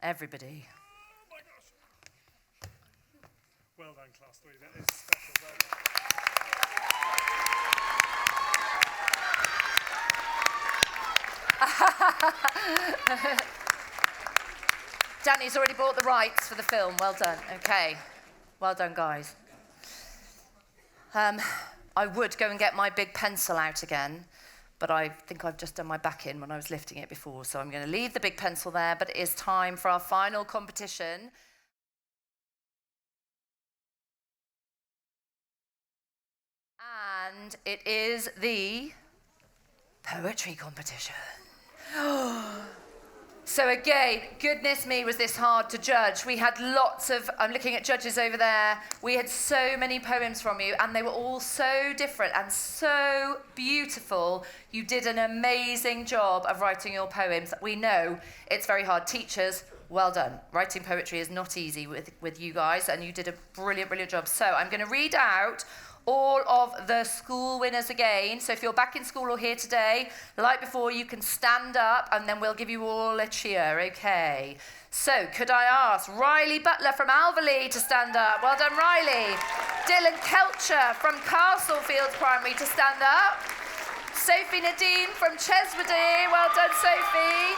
Everybody. Oh my gosh. Well done, class 3. That is special. Well done. Danny's already bought the rights for the film. Well done. Okay. Well done, guys. I would go and get my big pencil out again, but I think I've just done my back in when I was lifting it before, so I'm going to leave the big pencil there, but it is time for our final competition. And it is the poetry competition. So again, goodness me, was this hard to judge. We had lots of, I'm looking at judges over there, we had so many poems from you, and they were all so different and so beautiful. You did an amazing job of writing your poems. We know it's very hard. Teachers, well done. Writing poetry is not easy with you guys, and you did a brilliant, brilliant job. So I'm going to read out all of the school winners again. So if you're back in school or here today, like before, you can stand up and then we'll give you all a cheer, okay? So could I ask Riley Butler from Alverley to stand up? Well done, Riley. Dylan Kelcher from Castlefields Primary to stand up. Sophie Nadine from Cheswardine, well done, Sophie.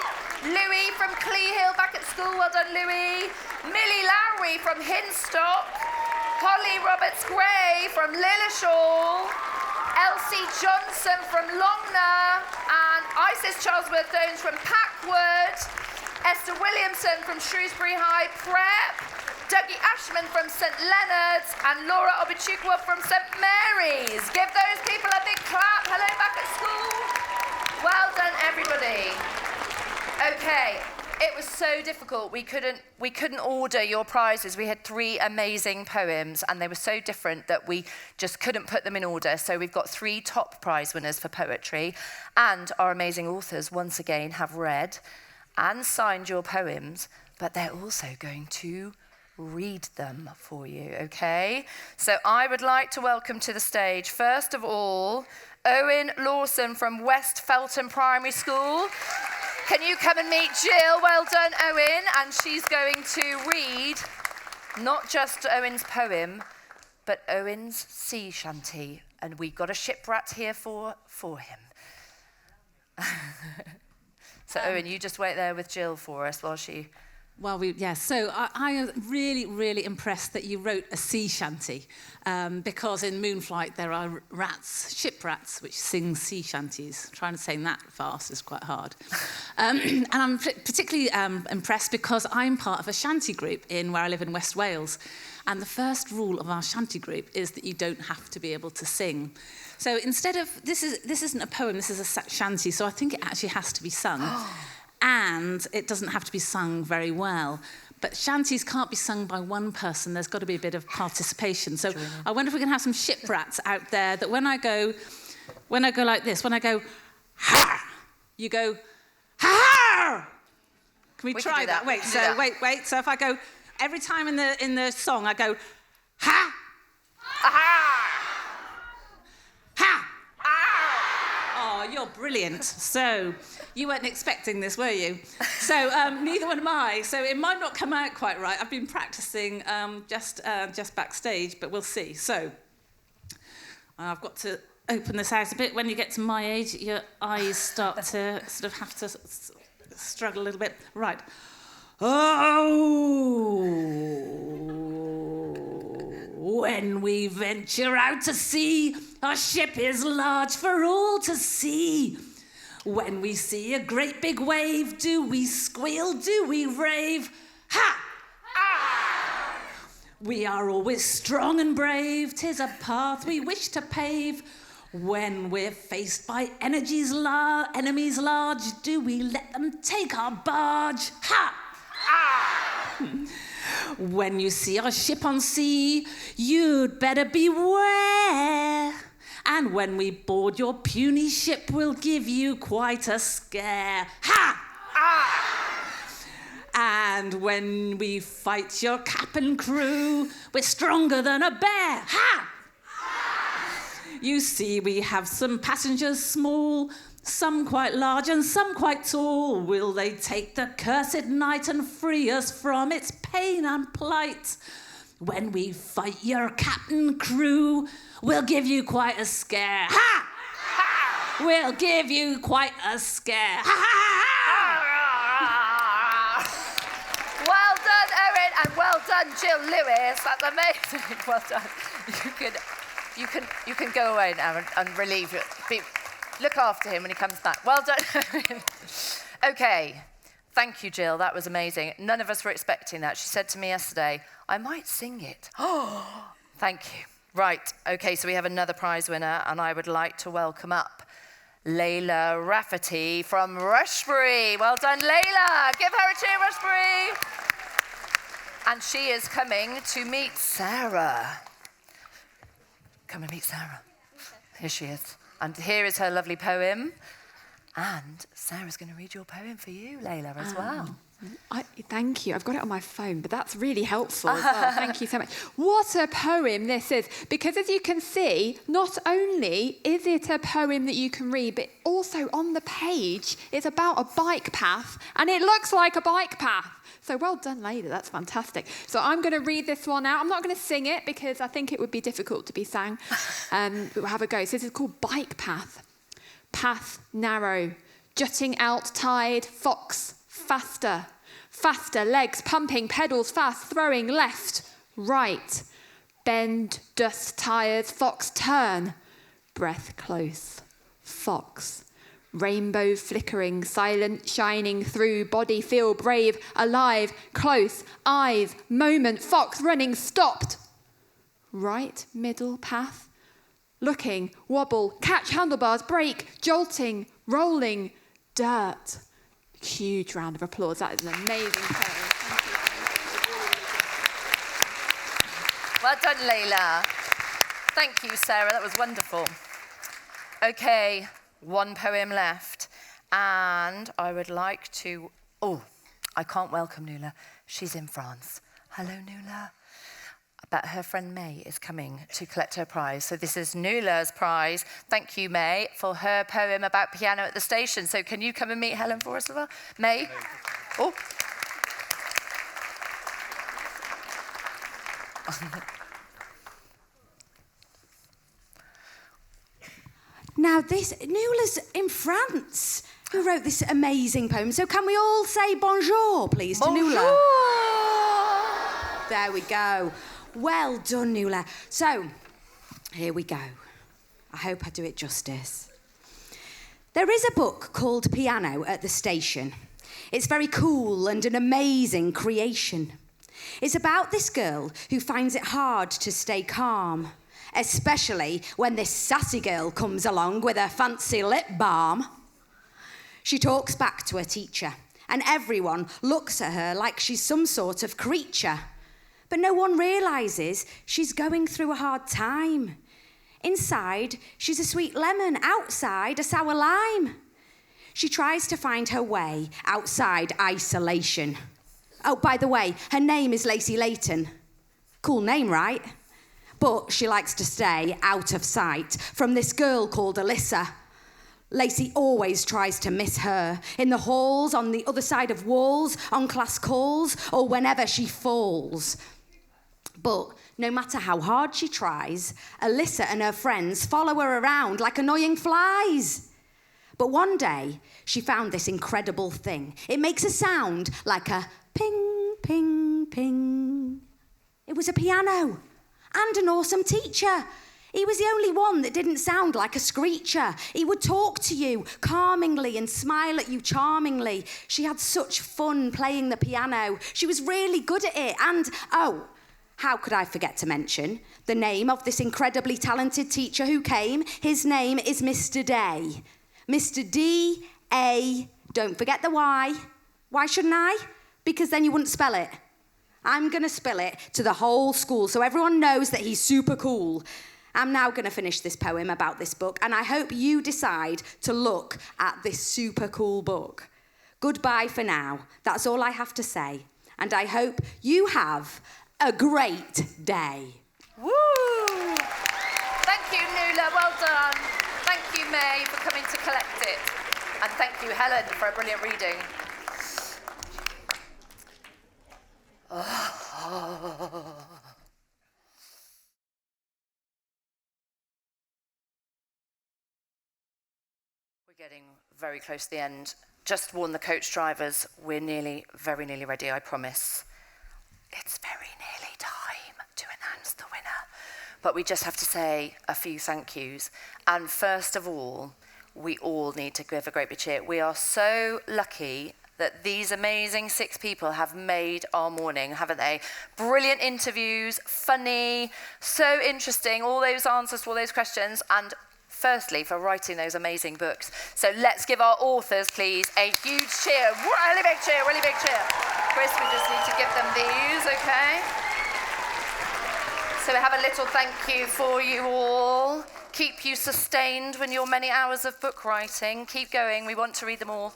Louis from Clee Hill back at school, well done, Louis. Millie Lowry from Hinstock. Holly Roberts-Gray from Lilleshall, Elsie Johnson from Longna, and Isis Charlesworth-Jones from Packwood, Esther Williamson from Shrewsbury High Prep, Dougie Ashman from St Leonard's, and Laura Obichukwu from St Mary's. Give those people a big clap. Hello back at school. Well done, everybody. Okay. It was so difficult. We couldn't order your prizes. We had 3 amazing poems, and they were so different that we just couldn't put them in order. So we've got 3 top prize winners for poetry, and our amazing authors once again have read and signed your poems, but they're also going to read them for you, okay? So I would like to welcome to the stage, first of all, Owen Lawson from West Felton Primary School. Can you come and meet Gill? Well done, Owen. And she's going to read not just Owen's poem, but Owen's sea shanty. And we've got a shiprat here for him. So, Owen, you just wait there with Gill for us while she... So I am really, really impressed that you wrote a sea shanty, because in Moonflight there are rats, ship rats, which sing sea shanties. Trying to sing that fast is quite hard. And I'm particularly impressed because I'm part of a shanty group where I live in West Wales. And the first rule of our shanty group is that you don't have to be able to sing. So instead of, this isn't a poem, this is a shanty, so I think it actually has to be sung. And it doesn't have to be sung very well. But shanties can't be sung by one person. There's got to be a bit of participation. So I wonder if we can have some ship rats out there that when I go like this, when I go, ha, you go, ha. Can we try that? Wait. So if I go, every time in the song, I go, ha, ha, ha. Oh, you're brilliant. So you weren't expecting this, were you? So neither am I. So it might not come out quite right. I've been practicing just backstage, but we'll see. So I've got to open this out a bit. When you get to my age, your eyes start to sort of have to struggle a little bit. Right. Oh, when we venture out to sea, our ship is large for all to see. When we see a great big wave, do we squeal, do we rave? Ha! Ah! We are always strong and brave, 'tis a path we wish to pave. When we're faced by enemies large, do we let them take our barge? Ha! Ah! When you see our ship on sea, you'd better beware. And when we board your puny ship, we'll give you quite a scare. Ha! Ah! And when we fight your cap and crew, we're stronger than a bear. Ha! You see, we have some passengers small, some quite large and some quite tall. Will they take the cursed night and free us from its pain and plight? When we fight your captain crew, we'll give you quite a scare. Ha! Ha! We'll give you quite a scare. Ha! Ha! Well done, Erin, and well done, Gill Lewis. That's amazing. Well done. You can go away now and relieve it. Look after him when he comes back. Well done, Erin. Okay. Thank you, Gill. That was amazing. None of us were expecting that. She said to me yesterday, I might sing it. Oh, thank you. Right. Okay, so we have another prize winner, and I would like to welcome up Layla Rafferty from Rushbury. Well done, Layla. Give her a cheer, Rushbury. And she is coming to meet Sarah. Come and meet Sarah. Here she is. And here is her lovely poem. And Sarah's going to read your poem for you, Layla, as well. Thank you. I've got it on my phone, but that's really helpful as well. Thank you so much. What a poem this is. Because as you can see, not only is it a poem that you can read, but also on the page, it's about a bike path, and it looks like a bike path. So well done, Layla. That's fantastic. So I'm going to read this one out. I'm not going to sing it because I think it would be difficult to be sang. But we'll have a go. So this is called Bike Path. Path narrow, jutting out tide, fox, faster, faster, legs pumping, pedals fast, throwing left, right, bend, dust, tires, fox, turn, breath close, fox, rainbow flickering, silent, shining through, body feel brave, alive, close, eyes, moment, fox running, stopped, right, middle, path, looking, wobble, catch handlebars, brake, jolting, rolling, dirt. Huge round of applause. That is an amazing poem. Well done, Layla. Thank you, Sarah. That was wonderful. Okay, one poem left. And I would like to... Oh, I can't welcome Nuala. She's in France. Hello, Nuala. But her friend May is coming to collect her prize. So this is Nuala's prize. Thank you, May, for her poem about piano at the station. So can you come and meet Helen for us as well? May? Oh. Now, Nuala's in France, who wrote this amazing poem. So can we all say bonjour, please, to Nuala? There we go. Well done, Nuala. So, here we go. I hope I do it justice. There is a book called Piano at the Station. It's very cool and an amazing creation. It's about this girl who finds it hard to stay calm, especially when this sassy girl comes along with her fancy lip balm. She talks back to her teacher, and everyone looks at her like she's some sort of creature. But no one realises she's going through a hard time. Inside, she's a sweet lemon. Outside, a sour lime. She tries to find her way outside isolation. Oh, by the way, her name is Lacey Layton. Cool name, right? But she likes to stay out of sight from this girl called Alyssa. Lacey always tries to miss her in the halls, on the other side of walls, on class calls, or whenever she falls. But no matter how hard she tries, Alyssa and her friends follow her around like annoying flies. But one day, she found this incredible thing. It makes a sound like a ping, ping, ping. It was a piano and an awesome teacher. He was the only one that didn't sound like a screecher. He would talk to you calmingly and smile at you charmingly. She had such fun playing the piano. She was really good at it. And, oh, how could I forget to mention the name of this incredibly talented teacher who came? His name is Mr. Day. Mr. D-A, don't forget the Y. Why shouldn't I? Because then you wouldn't spell it. I'm going to spell it to the whole school so everyone knows that he's super cool. I'm now going to finish this poem about this book, and I hope you decide to look at this super cool book. Goodbye for now. That's all I have to say. And I hope you have a great day. Woo! Thank you, Nuala. Well done. Thank you, May, for coming to collect it. And thank you, Helen, for a brilliant reading. Oh. We're getting very close to the end. Just warn the coach drivers, we're very nearly ready, I promise. It's very nearly time to announce the winner. But we just have to say a few thank yous. And first of all, we all need to give a great big cheer. We are so lucky that these amazing 6 people have made our morning, haven't they? Brilliant interviews, funny, so interesting, all those answers to all those questions, and firstly, for writing those amazing books. So let's give our authors, please, a huge cheer. Really big cheer, really big cheer. Chris, we just need to give them these, okay? So we have a little thank you for you all. Keep you sustained when your many hours of book writing. Keep going, we want to read them all.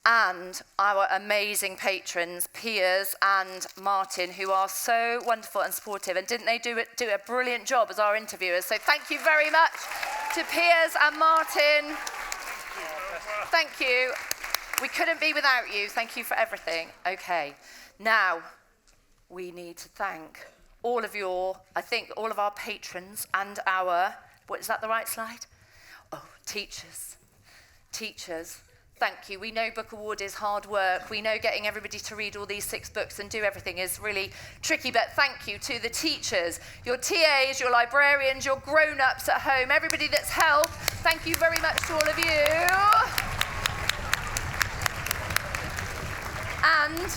And our amazing patrons, Piers and Martin, who are so wonderful and supportive. And didn't they do a brilliant job as our interviewers? So thank you very much to Piers and Martin. Thank you. We couldn't be without you. Thank you for everything. Okay, now we need to thank all of all of our patrons and our, is that the right slide? Oh, teachers. Teachers. Thank you. We know Book Award is hard work. We know getting everybody to read all these 6 books and do everything is really tricky, but thank you to the teachers, your TAs, your librarians, your grown-ups at home, everybody that's helped. Thank you very much to all of you. And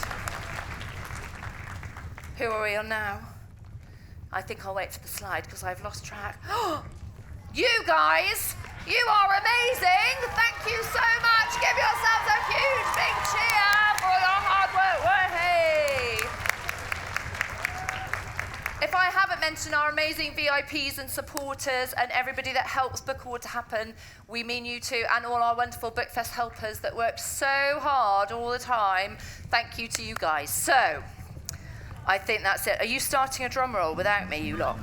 who are we on now? I think I'll wait for the slide because I've lost track. You guys! You are amazing! Thank you so much! Give yourselves a huge big cheer for your hard work. Hey! If I haven't mentioned our amazing VIPs and supporters and everybody that helps Book Award to happen, we mean you too, and all our wonderful Bookfest helpers that work so hard all the time. Thank you to you guys. So, I think that's it. Are you starting a drum roll without me, you lot?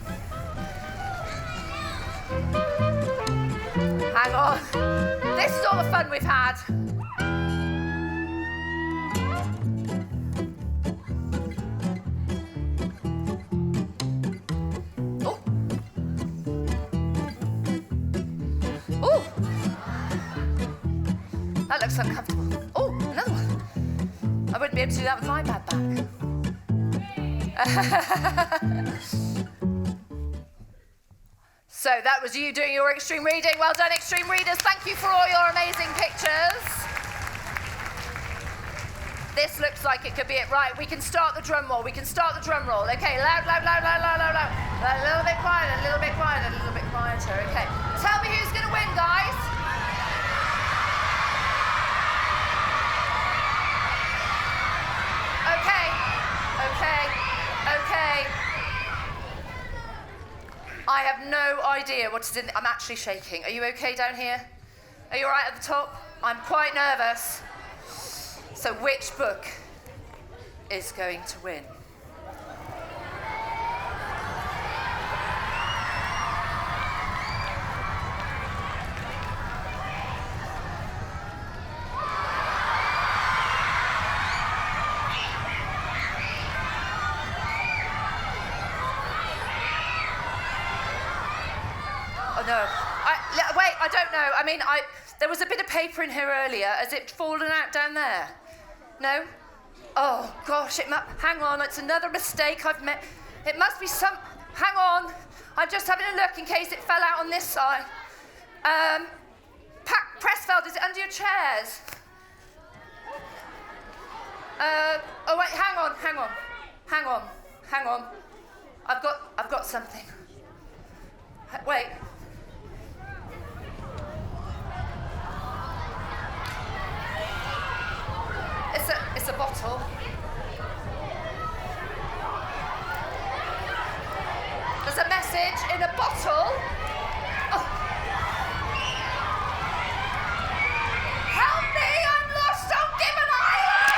Hang on. This is all the fun we've had. Oh. Oh. That looks uncomfortable. Oh, another one. I wouldn't be able to do that with my bad back. So that was you doing your extreme reading. Well done, extreme readers. Thank you for all your amazing pictures. This looks like it could be it. Right, we can start the drum roll. Okay, loud, loud, loud, loud, loud, loud, loud. A little bit quieter, a little bit quieter, a little bit quieter. Okay, tell me who's going to win, guys. Okay. I have no idea what is in. I'm actually shaking. Are you okay down here? Are you all right at the top? I'm quite nervous. So which book is going to win? No. Wait, I don't know. I mean, there was a bit of paper in here earlier. Has it fallen out down there? No? Oh, gosh, hang on, it's another mistake I've made. It must be some... Hang on. I'm just having a look in case it fell out on this side. Pressfeld, is it under your chairs? Oh, wait, hang on. I've got something. Wait. It's a bottle. There's a message in a bottle. Oh. Help me! I'm lost on Gibbon Island!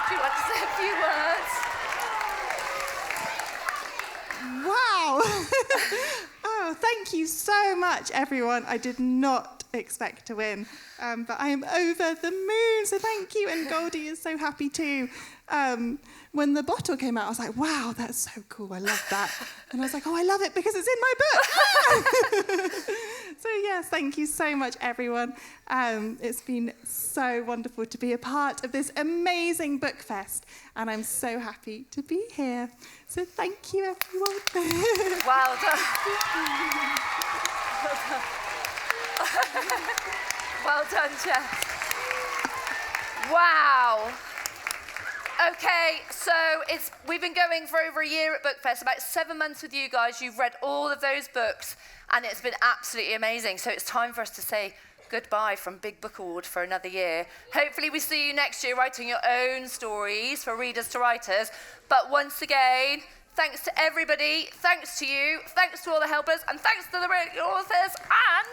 Do you want to say a few words? Wow! Oh, thank you so much, everyone. I did not expect to win. But I am over the moon, so thank you. And Goldie is so happy too. When the bottle came out, I was like, wow, that's so cool. I love that. And I was like, oh, I love it because it's in my book. So yes, thank you so much, everyone. It's been so wonderful to be a part of this amazing Bookfest. And I'm so happy to be here. So thank you, everyone. Well done. Well done, Jess. Wow. Okay, so we've been going for over a year at Bookfest, about 7 months with you guys. You've read all of those books, and it's been absolutely amazing. So it's time for us to say goodbye from Big Book Award for another year. Hopefully we see you next year writing your own stories for readers to writers. But once again, thanks to everybody, thanks to you, thanks to all the helpers, and thanks to the authors, and